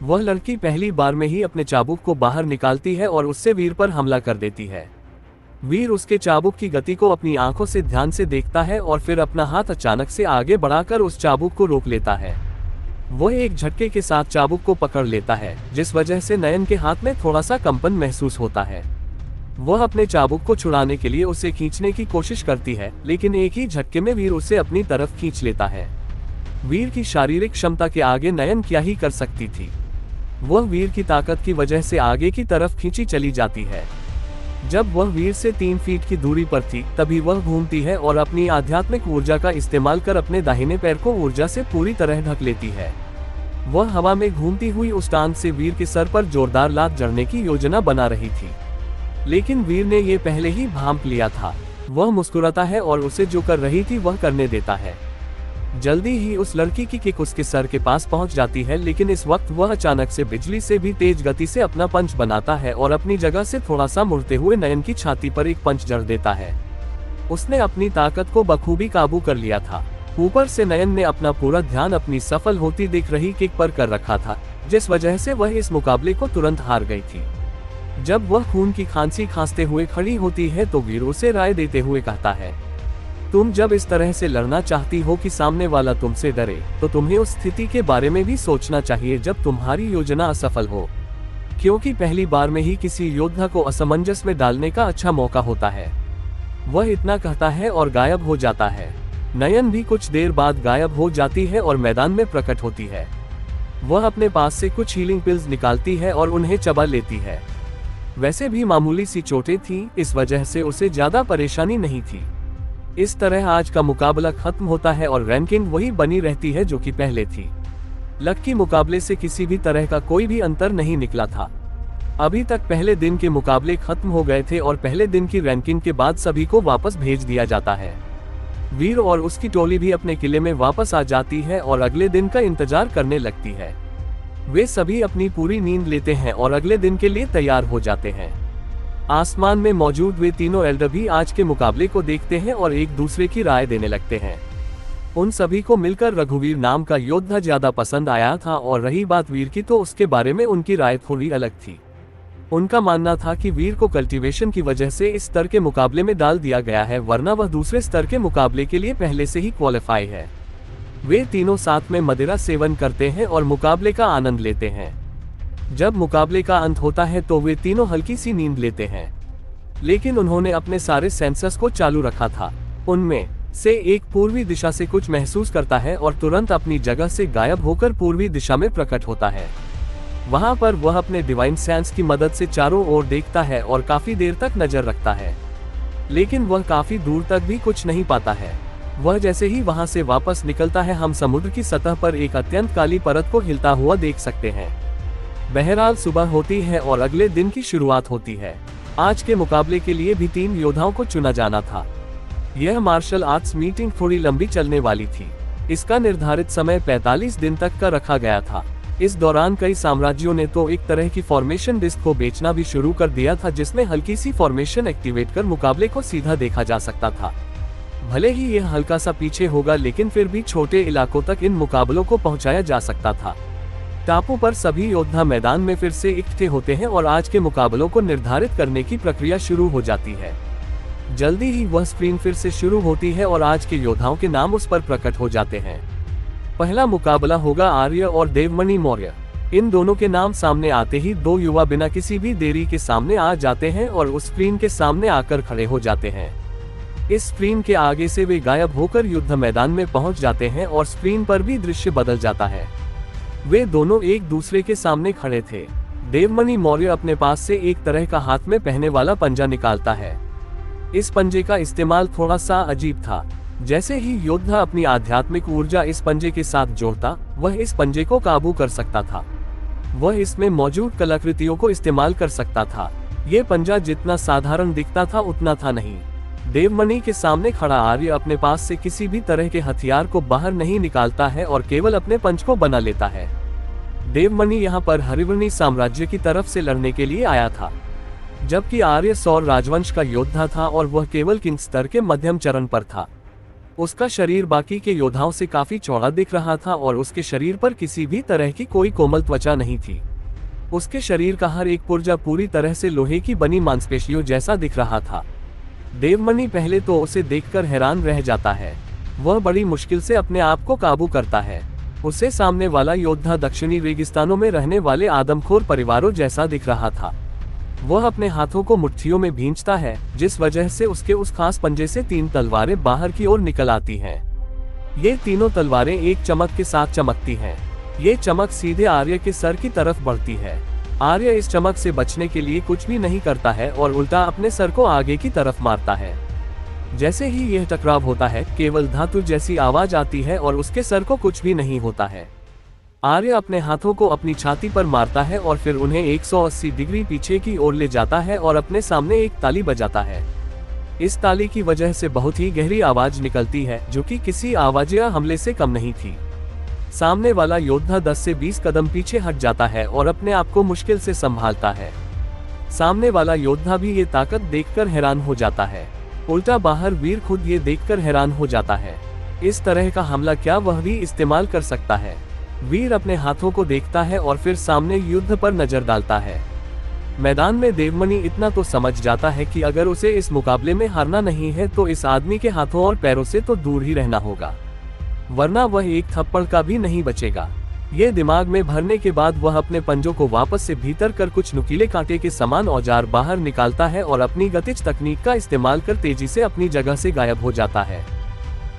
वह लड़की पहली बार में ही अपने चाबुक को बाहर निकालती है और उससे वीर पर हमला कर देती है। वीर उसके चाबुक की गति को अपनी आंखों से ध्यान से देखता है और फिर अपना हाथ अचानक से आगे बढ़ाकर उस चाबुक को रोक लेता है। वह एक झटके के साथ चाबुक को पकड़ लेता है, जिस वजह से नयन के हाथ में थोड़ा सा कंपन महसूस होता है। वह अपने चाबुक को छुड़ाने के लिए उसे खींचने की कोशिश करती है, लेकिन एक ही झटके में वीर उसे अपनी तरफ खींच लेता है। वीर की शारीरिक क्षमता के आगे नयन क्या ही कर सकती थी। वह वीर की ताकत की वजह से आगे की तरफ खींची चली जाती है। जब वह वीर से 3 फीट की दूरी पर थी, तभी वह घूमती है और अपनी आध्यात्मिक ऊर्जा का इस्तेमाल कर अपने दाहिने पैर को ऊर्जा से पूरी तरह ढक लेती है। वह हवा में घूमती हुई उस टांग से वीर के सर पर जोरदार लात जड़ने की योजना बना रही थी, लेकिन वीर ने ये पहले ही भांप लिया था। वह मुस्कुराता है और उसे जो कर रही थी वह करने देता है। जल्दी ही उस लड़की की किक उसके सर के पास पहुंच जाती है, लेकिन इस वक्त वह अचानक से बिजली से भी तेज गति से अपना पंच बनाता है और अपनी जगह से थोड़ा सा मुड़ते हुए नयन की छाती पर एक पंच जड़ देता है। उसने अपनी ताकत को बखूबी काबू कर लिया था। ऊपर से नयन ने अपना पूरा ध्यान अपनी सफल होती दिख रही किक पर कर रखा था, जिस वजह से वह इस मुकाबले को तुरंत हार गई थी। जब वह खून की खांसी खांसते हुए खड़ी होती है तो वीर उसे राय देते हुए कहता है, तुम जब इस तरह से लड़ना चाहती हो कि सामने वाला तुमसे डरे, तो तुम्हें उस स्थिति के बारे में भी सोचना चाहिए जब तुम्हारी योजना असफल हो, क्योंकि पहली बार में ही किसी योद्धा को असमंजस में डालने का अच्छा मौका होता है। वह इतना कहता है और गायब हो जाता है। नयन भी कुछ देर बाद गायब हो जाती है और मैदान में प्रकट होती है। वह अपने पास से कुछ हीलिंग पिल्स निकालती है और उन्हें चबा लेती है। वैसे भी मामूली सी चोटें थीं, इस वजह से उसे ज्यादा परेशानी नहीं थी। इस तरह आज का मुकाबला खत्म होता है और रैंकिंग वही बनी रहती है जो कि पहले थी। लक्की मुकाबले से किसी भी तरह का कोई भी अंतर नहीं निकला था। अभी तक पहले दिन के मुकाबले खत्म हो गए थे और पहले दिन की रैंकिंग के बाद सभी को वापस भेज दिया जाता है। वीर और उसकी टोली भी अपने किले में वापस आ जाती है और अगले दिन का इंतजार करने लगती है। वे सभी अपनी पूरी नींद लेते हैं और अगले दिन के लिए तैयार हो जाते हैं। आसमान में मौजूद वे तीनों एल्डर भी आज के मुकाबले को देखते हैं और एक दूसरे की राय देने लगते हैं। उन सभी को मिलकर रघुवीर नाम का योद्धा ज्यादा पसंद आया था, और रही बात वीर की तो उसके बारे में उनकी राय थोड़ी अलग थी। उनका मानना था कि वीर को कल्टीवेशन की वजह से इस स्तर के मुकाबले में डाल दिया गया है, वरना वह दूसरे स्तर के मुकाबले के लिए पहले से ही क्वालिफाई है। वे तीनों साथ में मदिरा सेवन करते हैं और मुकाबले का आनंद लेते हैं। जब मुकाबले का अंत होता है तो वे तीनों हल्की सी नींद लेते हैं, लेकिन उन्होंने अपने सारे सेंसर्स को चालू रखा था। उनमें से एक पूर्वी दिशा से कुछ महसूस करता है और तुरंत अपनी जगह से गायब होकर पूर्वी दिशा में प्रकट होता है। वहां पर वह अपने डिवाइन सेंस की मदद से चारों ओर देखता है और काफी देर तक नजर रखता है, लेकिन वह काफी दूर तक भी कुछ नहीं पाता है। वह जैसे ही वहां से वापस निकलता है, हम समुद्र की सतह पर एक अत्यंत काली परत को हिलता हुआ देख सकते हैं। बहरहाल सुबह होती है और अगले दिन की शुरुआत होती है। आज के मुकाबले के लिए भी 3 योद्धाओं को चुना जाना था। यह मार्शल आर्ट्स मीटिंग थोड़ी लंबी चलने वाली थी। इसका निर्धारित समय 45 दिन तक का रखा गया था। इस दौरान कई साम्राज्यों ने तो एक तरह की फॉर्मेशन डिस्क को बेचना भी शुरू कर दिया था, जिसमें हल्की सी फॉर्मेशन एक्टिवेट कर मुकाबले को सीधा देखा जा सकता था। भले ही यह हल्का सा पीछे होगा, लेकिन फिर भी छोटे इलाकों तक इन मुकाबलों को पहुंचाया जा सकता था। टापू पर सभी योद्धा मैदान में फिर से इकट्ठे होते हैं और आज के मुकाबलों को निर्धारित करने की प्रक्रिया शुरू हो जाती है। जल्दी ही वह स्क्रीन फिर से शुरू होती है और आज के योद्धाओं के नाम उस पर प्रकट हो जाते हैं। पहला मुकाबला होगा आर्य और देवमणि मौर्य। इन दोनों के नाम सामने आते ही 2 युवा बिना किसी भी देरी के सामने आ जाते हैं और उस स्क्रीन के सामने आकर खड़े हो जाते हैं। इस स्क्रीन के आगे से वे गायब होकर युद्ध मैदान में पहुंच जाते हैं और स्क्रीन पर भी दृश्य बदल जाता है। वे दोनों एक दूसरे के सामने खड़े थे। देवमणि मौर्य अपने पास से एक तरह का हाथ में पहने वाला पंजा निकालता है। इस पंजे का इस्तेमाल थोड़ा सा अजीब था। जैसे ही योद्धा अपनी आध्यात्मिक ऊर्जा इस पंजे के साथ जोड़ता, वह इस पंजे को काबू कर सकता था। वह इसमें मौजूद कलाकृतियों को इस्तेमाल कर सकता था। ये पंजा जितना साधारण दिखता था उतना था नहीं। देवमणि के सामने खड़ा आर्य अपने पास से किसी भी तरह के हथियार को बाहर नहीं निकालता है और केवल अपने पंच को बना लेता है। देवमणि यहाँ पर हरिवर्णी साम्राज्य की तरफ से लड़ने के लिए आया था, जबकि आर्य सौर राजवंश का योद्धा था और वह केवल किंग स्तर के मध्यम चरण पर था। उसका शरीर बाकी के योद्धाओं से काफी चौड़ा दिख रहा था और उसके शरीर पर किसी भी तरह की कोई कोमल त्वचा नहीं थी। उसके शरीर का हर एक पुर्जा पूरी तरह से लोहे की बनी मांसपेशियों जैसा दिख रहा था। देवमणि पहले तो उसे देखकर हैरान रह जाता है। वह बड़ी मुश्किल से अपने आप को काबू करता है। उसे सामने वाला योद्धा दक्षिणी रेगिस्तानों में रहने वाले आदमखोर परिवारों जैसा दिख रहा था। वह अपने हाथों को मुट्ठियों में भींचता है, जिस वजह से उसके उस खास पंजे से 3 तलवारें बाहर की ओर निकल आती हैं। ये तीनों तलवारें एक चमक के साथ चमकती हैं। ये चमक सीधे आर्य के सर की तरफ बढ़ती है। आर्य इस चमक से बचने के लिए कुछ भी नहीं करता है और उल्टा अपने सर को आगे की तरफ मारता है। जैसे ही यह टकराव होता है, केवल धातु जैसी आवाज आती है और उसके सर को कुछ भी नहीं होता है। आर्य अपने हाथों को अपनी छाती पर मारता है और फिर उन्हें 180 डिग्री पीछे की ओर ले जाता है और अपने सामने एक ताली बजाता है। इस ताली की वजह से बहुत ही गहरी आवाज निकलती है, जो कि किसी आवाज या हमले से कम नहीं थी। सामने वाला योद्धा 10 से 20 कदम पीछे हट जाता है और अपने आप को मुश्किल से संभालता है। सामने वाला योद्धा भी ये ताकत देखकर हैरान हो जाता है। उल्टा बाहर वीर खुद ये देखकर हैरान हो जाता है। इस तरह का हमला क्या वह भी इस्तेमाल कर सकता है? वीर अपने हाथों को देखता है और फिर सामने युद्ध पर नजर डालता है। मैदान में देवमणि इतना तो समझ जाता है कि अगर उसे इस मुकाबले में हारना नहीं है तो इस आदमी के हाथों और पैरों से तो दूर ही रहना होगा, वरना वह एक थप्पड़ का भी नहीं बचेगा। ये दिमाग में भरने के बाद वह अपने पंजों को वापस से भीतर कर कुछ नुकीले कांटे के समान औजार बाहर निकालता है और अपनी गतिज तकनीक का इस्तेमाल कर तेजी से अपनी जगह से गायब हो जाता है।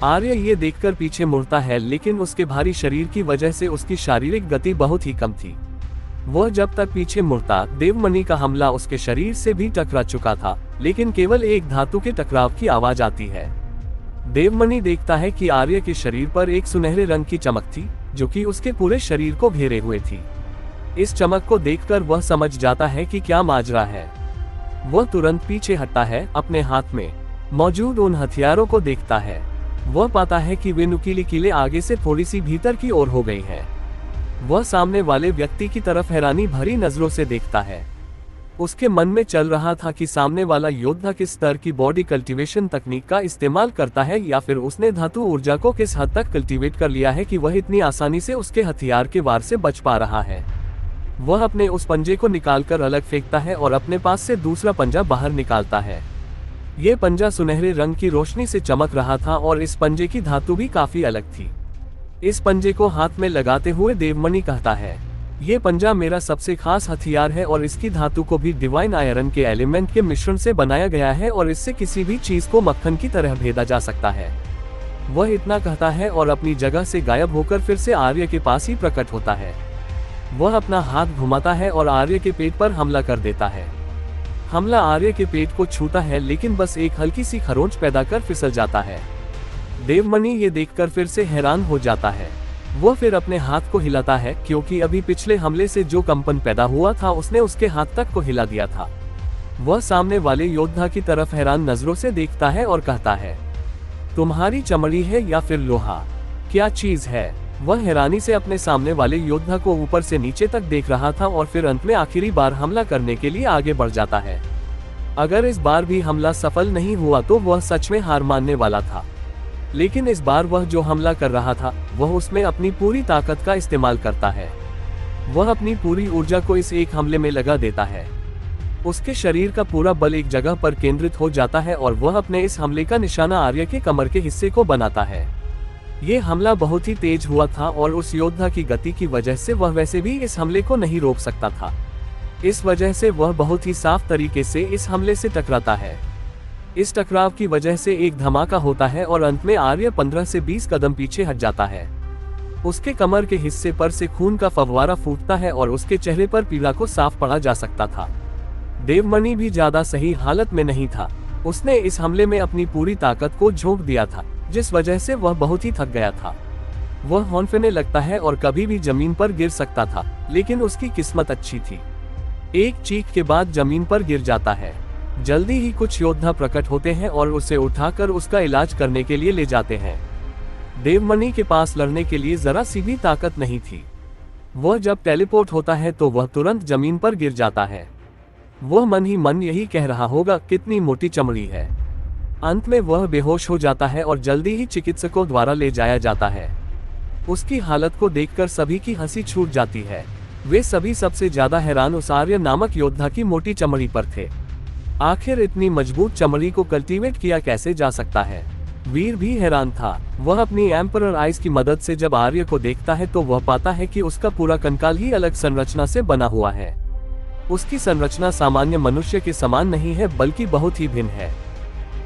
आर्य ये देखकर पीछे मुड़ता है, लेकिन उसके भारी शरीर की वजह से उसकी शारीरिक गति बहुत ही कम थी। वह जब तक पीछे मुड़ता, देवमणि का हमला उसके शरीर से भी टकरा चुका था, लेकिन केवल एक धातु के टकराव की आवाज आती है। देवमणि देखता है कि आर्य के शरीर पर एक सुनहरे रंग की चमक थी, जो कि उसके पूरे शरीर को घेरे हुए थी। इस चमक को देखकर वह समझ जाता है कि क्या माजरा है। वह तुरंत पीछे हटता है, अपने हाथ में मौजूद उन हथियारों को देखता है। वह पाता है कि वे नुकीली कीलें आगे से थोड़ी सी भीतर की ओर हो गई हैं। वह सामने वाले व्यक्ति की तरफ हैरानी भरी नजरों से देखता है। उसके मन में चल रहा था कि सामने वाला योद्धा किस स्तर की बॉडी कल्टीवेशन तकनीक का इस्तेमाल करता है, या फिर उसने धातु ऊर्जा को किस हद तक कल्टीवेट कर लिया है कि वह इतनी आसानी से उसके हथियार के वार से बच पा रहा है। वह अपने उस पंजे को निकालकर अलग फेंकता है और अपने पास से दूसरा पंजा बाहर निकालता है। ये पंजा सुनहरे रंग की रोशनी से चमक रहा था और इस पंजे की धातु भी काफी अलग थी। इस पंजे को हाथ में लगाते हुए देवमणि कहता है, ये पंजा मेरा सबसे खास हथियार है और इसकी धातु को भी डिवाइन आयरन के एलिमेंट के मिश्रण से बनाया गया है और इससे किसी भी चीज को मक्खन की तरह भेदा जा सकता है। वह इतना कहता है और अपनी जगह से गायब होकर फिर से आर्य के पास ही प्रकट होता है। वह अपना हाथ घुमाता है और आर्य के पेट पर हमला कर देता है। हमला आर्य के पेट को छूता है, लेकिन बस एक हल्की सी खरोंच पैदा कर फिसल जाता है। देवमणि ये देखकर फिर से हैरान हो जाता है। वह फिर अपने हाथ को हिलाता है, क्योंकि अभी पिछले हमले से जो कंपन पैदा हुआ था उसने उसके हाथ तक को हिला दिया था। वह सामने वाले योद्धा की तरफ हैरान नजरों से देखता है और कहता है, तुम्हारी चमड़ी है या फिर लोहा, क्या चीज है? वह हैरानी से अपने सामने वाले योद्धा को ऊपर से नीचे तक देख रहा था और फिर अंत में आखिरी बार हमला करने के लिए आगे बढ़ जाता है। अगर इस बार भी हमला सफल नहीं हुआ तो वह सच में हार मानने वाला था, लेकिन इस बार वह जो हमला कर रहा था वह उसमें अपनी पूरी ताकत का इस्तेमाल करता है। वह अपनी पूरी ऊर्जा को इस एक हमले में लगा देता है। उसके शरीर का पूरा बल एक जगह पर केंद्रित हो जाता है और वह अपने इस हमले का निशाना आर्य के कमर के हिस्से को बनाता है। ये हमला बहुत ही तेज हुआ था और उस योद्धा की गति की वजह से वह वैसे भी इस हमले को नहीं रोक सकता था। इस वजह से वह बहुत ही साफ तरीके से इस हमले से टकराता है। इस टकराव की वजह से एक धमाका होता है और अंत में आर्य 15 से 20 कदम पीछे हट जाता है। उसके कमर के हिस्से पर से खून का फव्वारा फूटता है और उसके चेहरे पर पीड़ा को साफ पढ़ा जा सकता था। देवमणि भी ज्यादा सही हालत में नहीं था। उसने इस हमले में अपनी पूरी ताकत को झोंक दिया था, जिस वजह से वह बहुत ही थक गया था। वह हौंफने लगता है और कभी भी जमीन पर गिर सकता था, लेकिन उसकी किस्मत अच्छी थी। एक चीख के बाद जमीन पर गिर जाता है। जल्दी ही कुछ योद्धा प्रकट होते हैं और उसे उठाकर उसका इलाज करने के लिए ले जाते हैं। देवमणि के पास लड़ने के लिए जरा सी भी ताकत नहीं थी। वह जब टेलीपोर्ट होता है तो वह तुरंत जमीन पर गिर जाता है। वह मन ही मन यही कह रहा होगा, कितनी मोटी चमड़ी है। अंत में वह बेहोश हो जाता है और जल्दी ही चिकित्सकों द्वारा ले जाया जाता है। उसकी हालत को देखकर सभी की हंसी छूट जाती है। वे सभी सबसे ज्यादा हैरान उस आर्य नामक योद्धा की मोटी चमड़ी पर थे। आखिर इतनी मजबूत चमड़ी को कल्टीवेट किया कैसे जा सकता है? वीर भी हैरान था। वह अपनी एम्परर आइज की मदद से जब आर्य को देखता है तो वह पाता है कि उसका पूरा कंकाल ही अलग संरचना से बना हुआ है। उसकी संरचना सामान्य मनुष्य के समान नहीं है, बल्कि बहुत ही भिन्न है।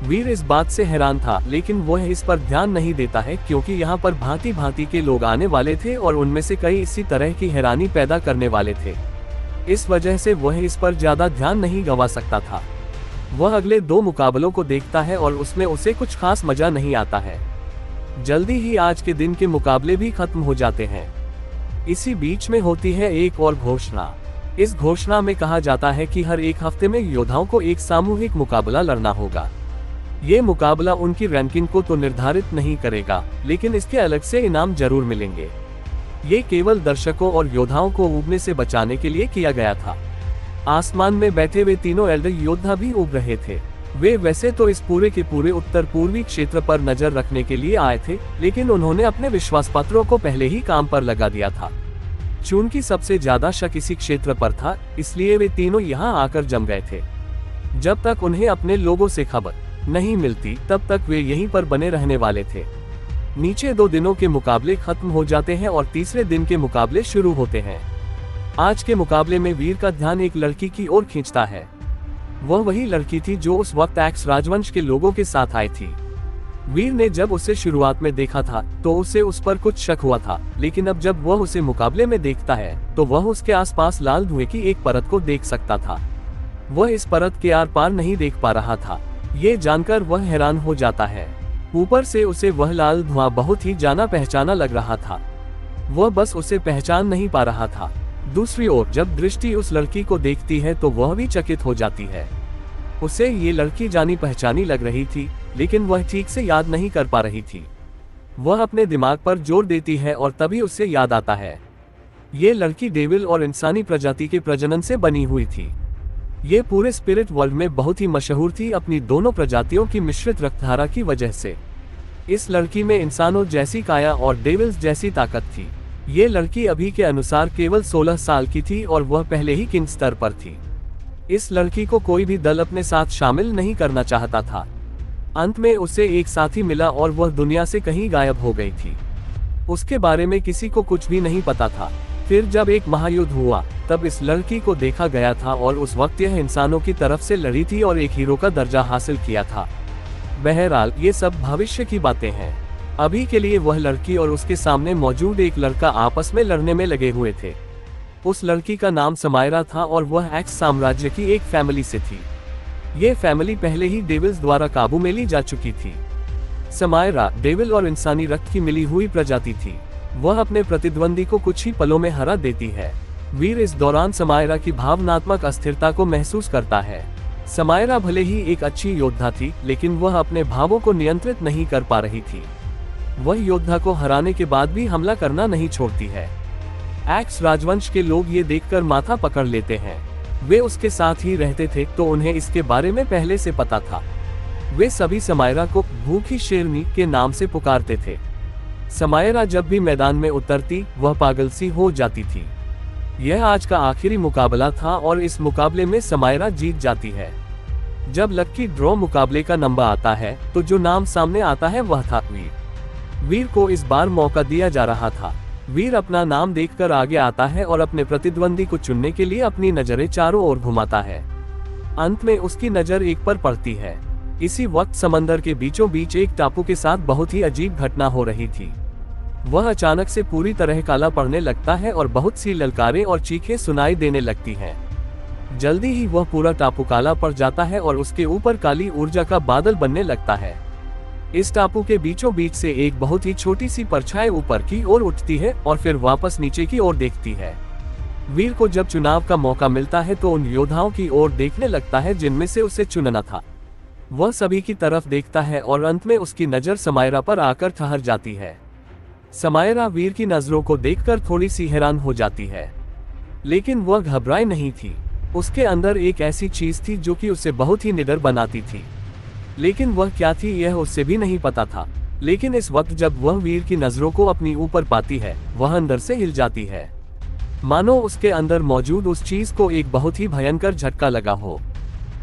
वीर इस बात से हैरान था, लेकिन वह इस पर ध्यान नहीं देता है, क्योंकि यहाँ पर भांति भांति के लोग आने वाले थे और उनमें से कई इसी तरह की हैरानी पैदा करने वाले थे। इस वजह से वह इस पर ज्यादा ध्यान नहीं गंवा सकता था। वह अगले 2 मुकाबलों को देखता है और उसमें उसे कुछ खास मजा नहीं आता है। जल्दी ही आज के दिन के मुकाबले भी खत्म हो जाते हैं। इसी बीच में होती है एक और घोषणा। इस घोषणा में कहा जाता है कि हर एक हफ्ते में योद्धाओं को एक सामूहिक मुकाबला लड़ना होगा। ये मुकाबला उनकी रैंकिंग को तो निर्धारित नहीं करेगा, लेकिन इसके अलग से इनाम जरूर मिलेंगे। ये केवल दर्शकों और योद्धाओं को उबने से बचाने के लिए किया गया था। आसमान में बैठे वे तीनों एल्डर योद्धा भी उब रहे थे। वे वैसे तो इस पूरे के पूरे उत्तर पूर्वी क्षेत्र पर नजर रखने के लिए आए थे, लेकिन उन्होंने अपने विश्वास पात्रों को पहले ही काम पर लगा दिया था। चूंकि सबसे ज्यादा शक इसी क्षेत्र पर था, इसलिए वे तीनों यहाँ आकर जम गए थे। जब तक उन्हें अपने लोगों से खबर नहीं मिलती, तब तक वे यहीं पर बने रहने वाले थे। नीचे 2 दिनों के मुकाबले खत्म हो जाते हैं और तीसरे दिन के मुकाबले शुरू होते हैं। आज के मुकाबले में वीर का ध्यान एक लड़की की ओर खींचता है। वह वही लड़की थी जो उस वक्त एक्स राजवंश के लोगों के साथ आई थी। वीर ने जब उसे शुरुआत में देखा था तो उसे उस पर कुछ शक हुआ था, लेकिन अब जब वह उसे मुकाबले में देखता है तो वह उसके आसपास लाल धुएं की एक परत को देख सकता था। वह इस परत के आर पार नहीं देख पा रहा था। ये जानकर वह हैरान हो जाता है। ऊपर से उसे वह लाल धुआं बहुत ही जाना पहचाना लग रहा था। वह बस उसे पहचान नहीं पा रहा था। दूसरी ओर जब दृष्टि उस लड़की को देखती है तो वह भी चकित हो जाती है। उसे ये लड़की जानी पहचानी लग रही थी, लेकिन वह ठीक से याद नहीं कर पा रही थी। वह अपने दिमाग पर जोर देती है और तभी उसे याद आता है। ये लड़की डेविल और इंसानी प्रजाति के प्रजनन से बनी हुई थी। ये पूरे स्पिरिट वर्ल्ड में बहुत ही मशहूर थी अपनी दोनों प्रजातियों की मिश्रित रक्तधारा की वजह से। इस लड़की में इंसानों जैसी काया और डेविल्स जैसी ताकत थी। ये लड़की अभी के अनुसार केवल 16 साल की थी और वह पहले ही किंग स्तर पर थी। इस लड़की को कोई भी दल अपने साथ शामिल नहीं करना चाहता था। अंत में उसे एक साथी मिला और वह दुनिया से कहीं गायब हो गई थी। उसके बारे में किसी को कुछ भी नहीं पता था। फिर जब एक महायुद्ध हुआ तब इस लड़की को देखा गया था और उस वक्त यह इंसानों की तरफ से लड़ी थी और एक हीरो का दर्जा हासिल किया था। बहरहाल ये सब भविष्य की बातें हैं। अभी के लिए वह लड़की और उसके सामने मौजूद एक लड़का आपस में लड़ने में लगे हुए थे। उस लड़की का नाम समायरा था और वह एक्स साम्राज्य की एक फैमिली से थी। ये फैमिली पहले ही डेविल्स द्वारा काबू में ली जा चुकी थी। समायरा डेविल और इंसानी रक्त की मिली हुई प्रजाति थी। वह अपने प्रतिद्वंदी को कुछ ही पलों में हरा देती है। वीर इस दौरान समायरा की भावनात्मक अस्थिरता को महसूस करता है। समायरा भले ही एक अच्छी योद्धा थी, लेकिन वह अपने भावों को नियंत्रित नहीं कर पा रही थी। वह योद्धा को हराने के बाद भी हमला करना नहीं छोड़ती है। एक्स राजवंश के लोग ये देखकर माथा पकड़ लेते हैं। वे उसके साथ ही रहते थे तो उन्हें इसके बारे में पहले से पता था। वे सभी समायरा को भूखी शेरनी के नाम से पुकारते थे। समायरा जब भी मैदान में उतरती वह पागल सी हो जाती थी। यह आज का आखिरी मुकाबला था और इस मुकाबले में समायरा जीत जाती है। जब लक्की ड्रॉ मुकाबले का नंबर आता है तो जो नाम सामने आता है वह था वीर। वीर को इस बार मौका दिया जा रहा था। वीर अपना नाम देखकर आगे आता है और अपने प्रतिद्वंदी को चुनने के लिए अपनी नजरें चारों ओर घुमाता है। अंत में उसकी नजर एक पर पड़ती है। इसी वक्त समंदर के बीचों बीच एक टापू के साथ बहुत ही अजीब घटना हो रही थी। वह अचानक से पूरी तरह काला पड़ने लगता है और बहुत सी ललकारें और चीखें सुनाई देने लगती हैं। जल्दी ही वह पूरा टापू काला पड़ जाता है और उसके ऊपर काली ऊर्जा का बादल बनने लगता है। इस टापू के बीचों बीच से एक बहुत ही छोटी सी परछाई ऊपर की ओर उठती है और फिर वापस नीचे की ओर देखती है। वीर को जब चुनाव का मौका मिलता है तो उन योद्धाओं की ओर देखने लगता है जिनमें से उसे चुनना था। वह सभी की तरफ देखता है और अंत में उसकी नजर समायरा पर आकर ठहर जाती है। समायरा वीर की नजरों को देखकर थोड़ी सी हैरान हो जाती है, लेकिन वह घबराई नहीं थी। उसके अंदर एक ऐसी चीज थी जो कि उसे बहुत ही निडर बनाती थी, लेकिन वह क्या थी यह उससे भी नहीं पता था। लेकिन इस वक्त जब वह वीर की नजरों को अपनी ऊपर पाती है, वह अंदर से हिल जाती है, मानो उसके अंदर मौजूद उस चीज को एक बहुत ही भयंकर झटका लगा हो।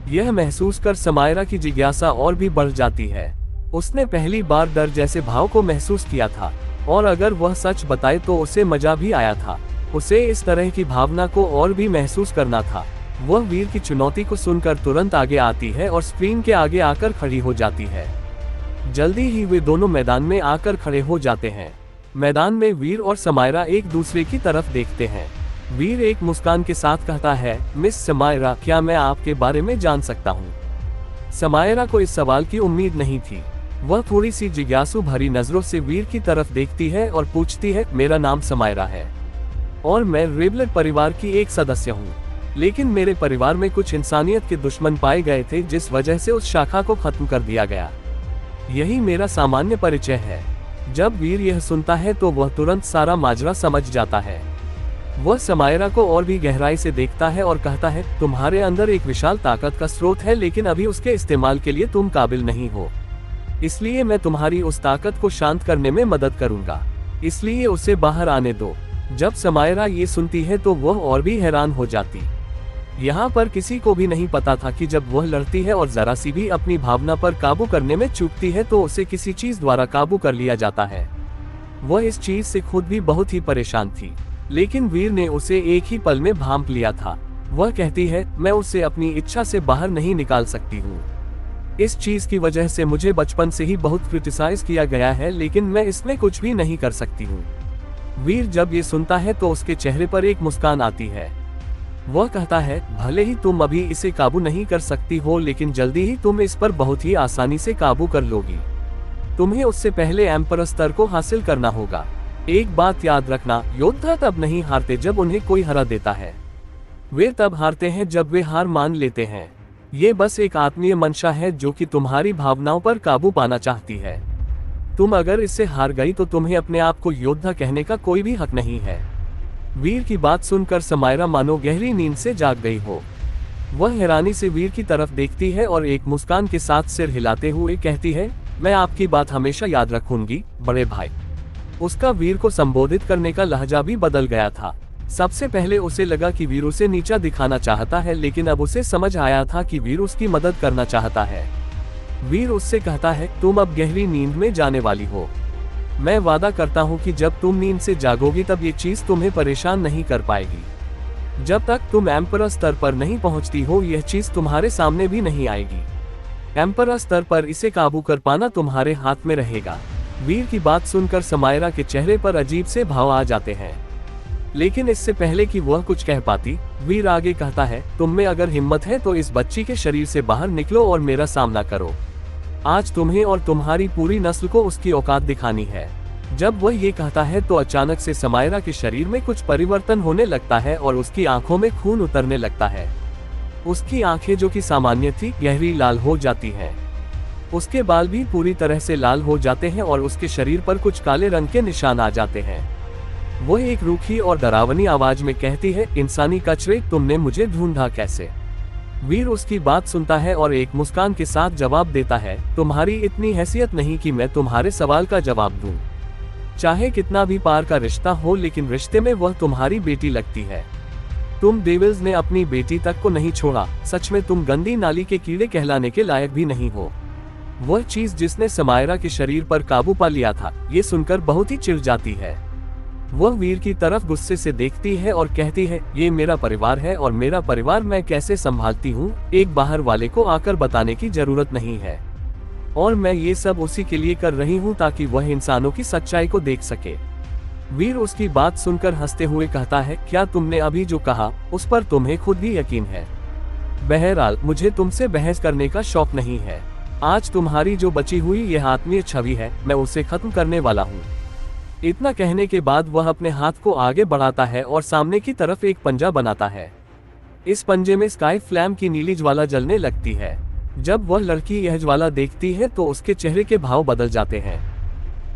यह महसूस कर समायरा की जिज्ञासा और भी बढ़ जाती है। उसने पहली बार डर जैसे भाव को महसूस किया था, और अगर वह सच बताए तो उसे मजा भी आया था। उसे इस तरह की भावना को और भी महसूस करना था। वह वीर की चुनौती को सुनकर तुरंत आगे आती है और स्क्रीन के आगे आकर खड़ी हो जाती है। जल्दी ही वे दोनों मैदान में आकर खड़े हो जाते हैं। मैदान में वीर और समायरा एक दूसरे की तरफ देखते हैं। वीर एक मुस्कान के साथ कहता है, मिस समायरा, क्या मैं आपके बारे में जान सकता हूँ? समायरा को इस सवाल की उम्मीद नहीं थी। वह थोड़ी सी जिज्ञासु भरी नजरों से वीर की तरफ देखती है और पूछती है, मेरा नाम समायरा है और मैं रेबलेट परिवार की एक सदस्य हूँ, लेकिन मेरे परिवार में कुछ इंसानियत के दुश्मन पाए गए थे जिस वजह से उस शाखा को खत्म कर दिया गया। यही मेरा सामान्य परिचय है। जब वीर यह सुनता है तो वह तुरंत सारा माजरा समझ जाता है। वह समायरा को और भी गहराई से देखता है और कहता है, तुम्हारे अंदर एक विशाल ताकत का स्रोत है, लेकिन अभी उसके इस्तेमाल के लिए तुम काबिल नहीं हो। इसलिए मैं तुम्हारी उस ताकत को शांत करने में मदद करूंगा, इसलिए उसे बाहर आने दो। जब समायरा ये सुनती है तो वह और भी हैरान हो जाती। यहाँ पर किसी को भी नहीं पता था कि जब वह लड़ती है और जरा सी भी अपनी भावना पर काबू करने में चूकती है तो उसे किसी चीज द्वारा काबू कर लिया जाता है। वह इस चीज से खुद भी बहुत ही परेशान थी, लेकिन वीर ने उसे एक ही पल में भांप लिया था। वह कहती है, मैं उसे अपनी इच्छा से बाहर नहीं निकाल सकती हूँ। इस चीज की वजह से मुझे बचपन से ही बहुत क्रिटिसाइज किया गया है, लेकिन मैं इसमें कुछ भी नहीं कर सकती हूँ। वीर जब ये सुनता है तो उसके चेहरे पर एक मुस्कान आती है। वह कहता है, भले ही तुम अभी इसे काबू नहीं कर सकती हो, लेकिन जल्दी ही तुम इस पर बहुत ही आसानी से काबू कर लोगी। तुम्हें उससे पहले एम्पर स्तर को हासिल करना होगा। एक बात याद रखना, योद्धा तब नहीं हारते जब उन्हें कोई हरा देता है, वे तब हारते हैं जब वे हार मान लेते हैं। ये बस एक आत्मीय मंशा है जो कि तुम्हारी भावनाओं पर काबू पाना चाहती है। तुम अगर इससे हार गई तो तुम्हें अपने आप को योद्धा कहने का कोई भी हक नहीं है। वीर की बात सुनकर समायरा मानो गहरी नींद से जाग गई हो। वह हैरानी से वीर की तरफ देखती है और एक मुस्कान के साथ सिर हिलाते हुए कहती है, मैं आपकी बात हमेशा याद रखूंगी बड़े भाई। उसका वीर को संबोधित करने का लहजा भी बदल गया था। सबसे पहले उसे लगा कि वीर उसे नीचा दिखाना चाहता है, लेकिन अब उसे समझ आया था कि वीर उसकी मदद करना चाहता है। वीर उससे कहता है, तुम अब गहरी नींद में जाने वाली हो। मैं वादा करता हूँ कि जब तुम नींद से जागोगी तब ये चीज तुम्हें परेशान नहीं कर पाएगी। जब तक तुम एम्परर स्तर पर नहीं पहुँचती हो यह चीज तुम्हारे सामने भी नहीं आएगी। एम्परर स्तर पर इसे काबू कर पाना तुम्हारे हाथ में रहेगा। वीर की बात सुनकर समायरा के चेहरे पर अजीब से भाव आ जाते हैं, लेकिन इससे पहले कि वह कुछ कह पाती, वीर आगे कहता है, तुम में अगर हिम्मत है तो इस बच्ची के शरीर से बाहर निकलो और मेरा सामना करो। आज तुम्हें और तुम्हारी पूरी नस्ल को उसकी औकात दिखानी है। जब वह ये कहता है तो अचानक से समायरा के शरीर में कुछ परिवर्तन होने लगता है और उसकी आंखों में खून उतरने लगता है। उसकी आंखें जो कि सामान्य थी गहरी लाल हो जाती हैं। उसके बाल भी पूरी तरह से लाल हो जाते हैं और उसके शरीर पर कुछ काले रंग के निशान आ जाते हैं। वह एक रूखी और डरावनी आवाज में कहती है, इंसानी कचरे, तुमने मुझे ढूंढा कैसे? वीर उसकी बात सुनता है और एक मुस्कान के साथ जवाब देता है, तुम्हारी इतनी हैसियत नहीं कि मैं तुम्हारे सवाल का जवाब दूं। चाहे कितना भी पार का रिश्ता हो, लेकिन रिश्ते में वह तुम्हारी बेटी लगती है। तुम डेविल्स ने अपनी बेटी तक को नहीं छोड़ा। सच में तुम गंदी नाली के कीड़े कहलाने के लायक भी नहीं हो। वह चीज जिसने समायरा के शरीर पर काबू पा लिया था, ये सुनकर बहुत ही चिढ़ जाती है। वह वीर की तरफ गुस्से से देखती है और कहती है, ये मेरा परिवार है और मेरा परिवार मैं कैसे संभालती हूँ, एक बाहर वाले को आकर बताने की जरूरत नहीं है। और मैं ये सब उसी के लिए कर रही हूँ ताकि वह इंसानों की सच्चाई को देख सके। वीर उसकी बात सुनकर हंसते हुए कहता है, क्या तुमने अभी जो कहा उस पर तुम्हें खुद भी यकीन है? बहरहाल मुझे तुमसे बहस करने का शौक नहीं है। आज तुम्हारी जो बची हुई यह आत्मीय छवि है, मैं उसे खत्म करने वाला हूँ। इतना कहने के बाद वह अपने हाथ को आगे बढ़ाता है और सामने की तरफ एक पंजा बनाता है। इस पंजे में स्काई फ्लैम की नीली ज्वाला जलने लगती है। जब वह लड़की यह ज्वाला देखती है तो उसके चेहरे के भाव बदल जाते हैं।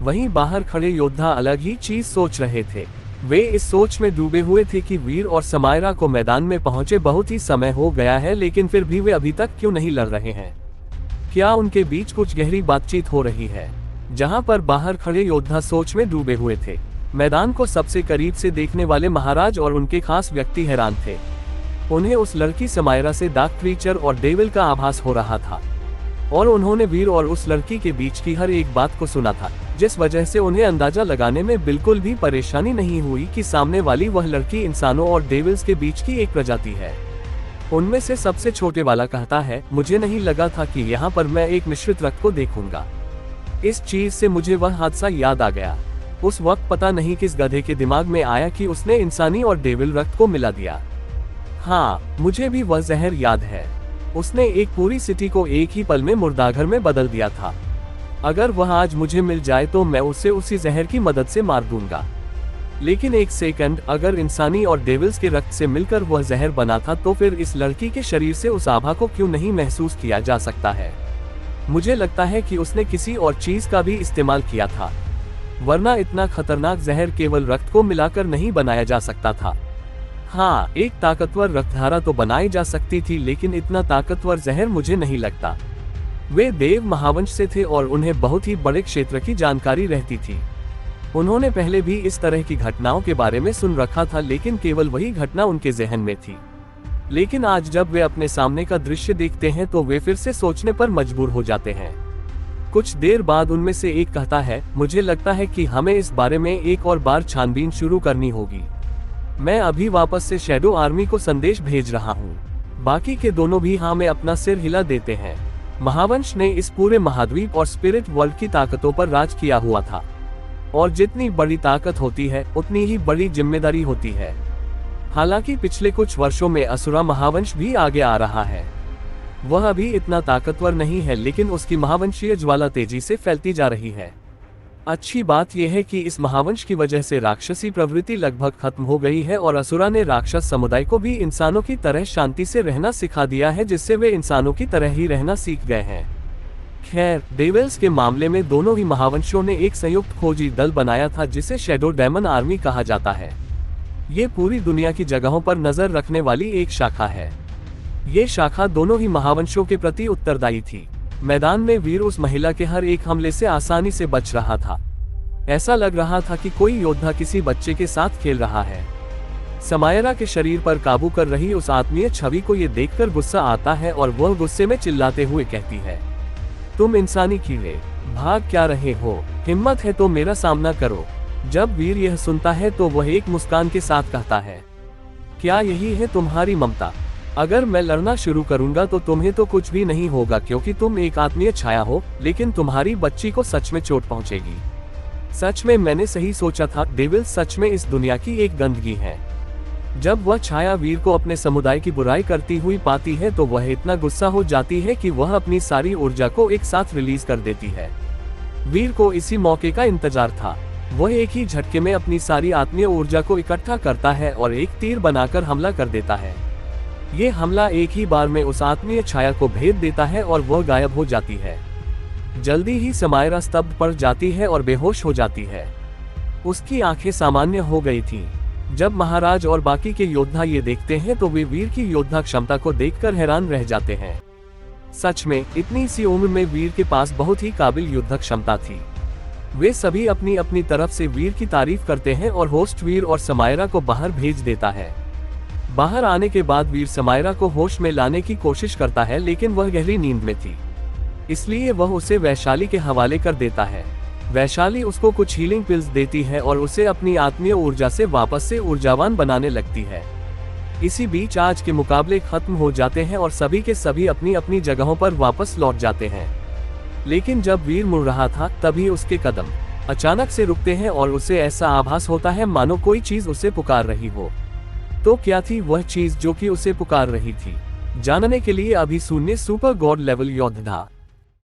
वहीं बाहर खड़े योद्धा अलग ही चीज सोच रहे थे। वे इस सोच में डूबे हुए थे कि वीर और समायरा को मैदान में पहुंचे बहुत ही समय हो गया है, लेकिन फिर भी वे अभी तक क्यों नहीं लड़ रहे हैं? क्या उनके बीच कुछ गहरी बातचीत हो रही है? जहां पर बाहर खड़े योद्धा सोच में डूबे हुए थे, मैदान को सबसे करीब से देखने वाले महाराज और उनके खास व्यक्ति हैरान थे। उन्हें उस लड़की समायरा से डार्क क्रीचर और डेविल का आभास हो रहा था, और उन्होंने वीर और उस लड़की के बीच की हर एक बात को सुना था, जिस वजह से उन्हें अंदाजा लगाने में बिल्कुल भी परेशानी नहीं हुई कि सामने वाली वह लड़की इंसानों और डेविल्स के बीच की एक प्रजाति है। उनमें से सबसे छोटे वाला कहता है, मुझे नहीं लगा था कि यहाँ पर मैं एक मिश्रित रक्त को देखूंगा। इस चीज से मुझे वह हादसा याद आ गया। उस वक्त पता नहीं किस गधे के दिमाग में आया कि उसने इंसानी और डेविल रक्त को मिला दिया। हाँ, मुझे भी वह जहर याद है। उसने एक पूरी सिटी को एक ही पल में मुर्दाघर में बदल दिया था। अगर वह आज मुझे मिल जाए तो मैं उसे उसी जहर की मदद से मार दूंगा। लेकिन एक सेकंड, अगर इंसानी और डेविल्स के रक्त से मिलकर वह जहर बना था तो फिर इस लड़की के शरीर से उस आभा को क्यों नहीं महसूस किया जा सकता है? मुझे लगता है कि उसने किसी और चीज का भी इस्तेमाल किया था, वरना इतना खतरनाक जहर केवल रक्त को मिलाकर नहीं बनाया जा सकता था। हाँ, एक ताकतवर रक्तधारा तो बनाई जा सकती थी, लेकिन इतना ताकतवर जहर मुझे नहीं लगता। वे देव महावंश से थे और उन्हें बहुत ही बड़े क्षेत्र की जानकारी रहती थी। उन्होंने पहले भी इस तरह की घटनाओं के बारे में सुन रखा था, लेकिन केवल वही घटना उनके जहन में थी। लेकिन आज जब वे अपने सामने का दृश्य देखते हैं तो वे फिर से सोचने पर मजबूर हो जाते हैं। कुछ देर बाद उनमें से एक कहता है, मुझे लगता है कि हमें इस बारे में एक और बार छानबीन शुरू करनी होगी। मैं अभी वापस से शैडो आर्मी को संदेश भेज रहा हूँ। बाकी के दोनों भी हाँ में अपना सिर हिला देते हैं। महावंश ने इस पूरे महाद्वीप और स्पिरिट वर्ल्ड की ताकतों पर राज किया हुआ था, और जितनी बड़ी ताकत होती है उतनी ही बड़ी जिम्मेदारी होती है। हालांकि पिछले कुछ वर्षों में असुरा महावंश भी आगे आ रहा है। वह अभी इतना ताकतवर नहीं है, लेकिन उसकी महावंशीय ज्वाला तेजी से फैलती जा रही है। अच्छी बात यह है कि इस महावंश की वजह से राक्षसी प्रवृत्ति लगभग खत्म हो गई है और असुरा ने राक्षस समुदाय को भी इंसानों की तरह शांति से रहना सिखा दिया है, जिससे वे इंसानों की तरह ही रहना सीख गए हैं। खैर, डेविल्स के मामले में दोनों ही महावंशों ने एक संयुक्त खोजी दल बनाया था जिसे शैडो डेमन आर्मी कहा जाता है। ये पूरी दुनिया की जगहों पर नजर रखने वाली एक शाखा है। ये शाखा दोनों ही महावंशों के प्रति उत्तरदायी थी। मैदान में वीर उस महिला के हर एक हमले से आसानी से बच रहा था। ऐसा लग रहा था कि कोई योद्धा किसी बच्चे के साथ खेल रहा है। समायरा के शरीर पर काबू कर रही उस आत्मीय छवि को ये देखकर गुस्सा आता है और वह गुस्से में चिल्लाते हुए कहती है, तुम इंसानी कीड़े, भाग क्या रहे हो? हिम्मत है तो मेरा सामना करो। जब वीर यह सुनता है तो वह एक मुस्कान के साथ कहता है, क्या यही है तुम्हारी ममता? अगर मैं लड़ना शुरू करूंगा तो तुम्हें तो कुछ भी नहीं होगा, क्योंकि तुम एक आत्मीय छाया हो, लेकिन तुम्हारी बच्ची को सच में चोट पहुंचेगी। सच में मैंने सही सोचा था, डेविल सच में इस दुनिया की एक गंदगी है। जब वह छाया वीर को अपने समुदाय की बुराई करती हुई पाती है तो वह इतना गुस्सा हो जाती है कि वह अपनी सारी ऊर्जा को एक साथ रिलीज कर देती है। वीर को इसी मौके का इंतजार था। वह एक ही झटके में अपनी सारी आत्मीय ऊर्जा को इकट्ठा करता है और एक तीर बनाकर हमला कर देता है। ये हमला एक ही बार में उस आत्मीय छाया को भेद देता है और वह गायब हो जाती है। जल्दी ही समायरा स्तब्ध पड़ जाती है और बेहोश हो जाती है। उसकी आंखें सामान्य हो गई थीं। जब महाराज और बाकी के योद्धा ये देखते हैं तो वे वीर की योद्धा क्षमता को देखकर हैरान रह जाते हैं। सच में इतनी सी उम्र में वीर के पास बहुत ही काबिल युद्ध क्षमता थी। वे सभी अपनी अपनी तरफ से वीर की तारीफ करते हैं और होस्ट वीर और समायरा को बाहर भेज देता है। बाहर आने के बाद वीर समायरा को होश में लाने की कोशिश करता है, लेकिन वह गहरी नींद में थी, इसलिए वह उसे वैशाली के हवाले कर देता है। वैशाली उसको कुछ हीलिंग पिल्स देती है और उसे अपनी आत्मीय ऊर्जा से वापस से ऊर्जावान बनाने लगती है। इसी बीच आज के मुकाबले खत्म हो जाते हैं और सभी के सभी अपनी अपनी जगहों पर वापस लौट जाते हैं। लेकिन जब वीर मुड़ रहा था तभी उसके कदम अचानक से रुकते हैं और उसे ऐसा आभास होता है मानो कोई चीज उसे पुकार रही हो। तो क्या थी वह चीज जो कि उसे पुकार रही थी? जानने के लिए अभी सुनिए सुपर गॉड लेवल योद्धा।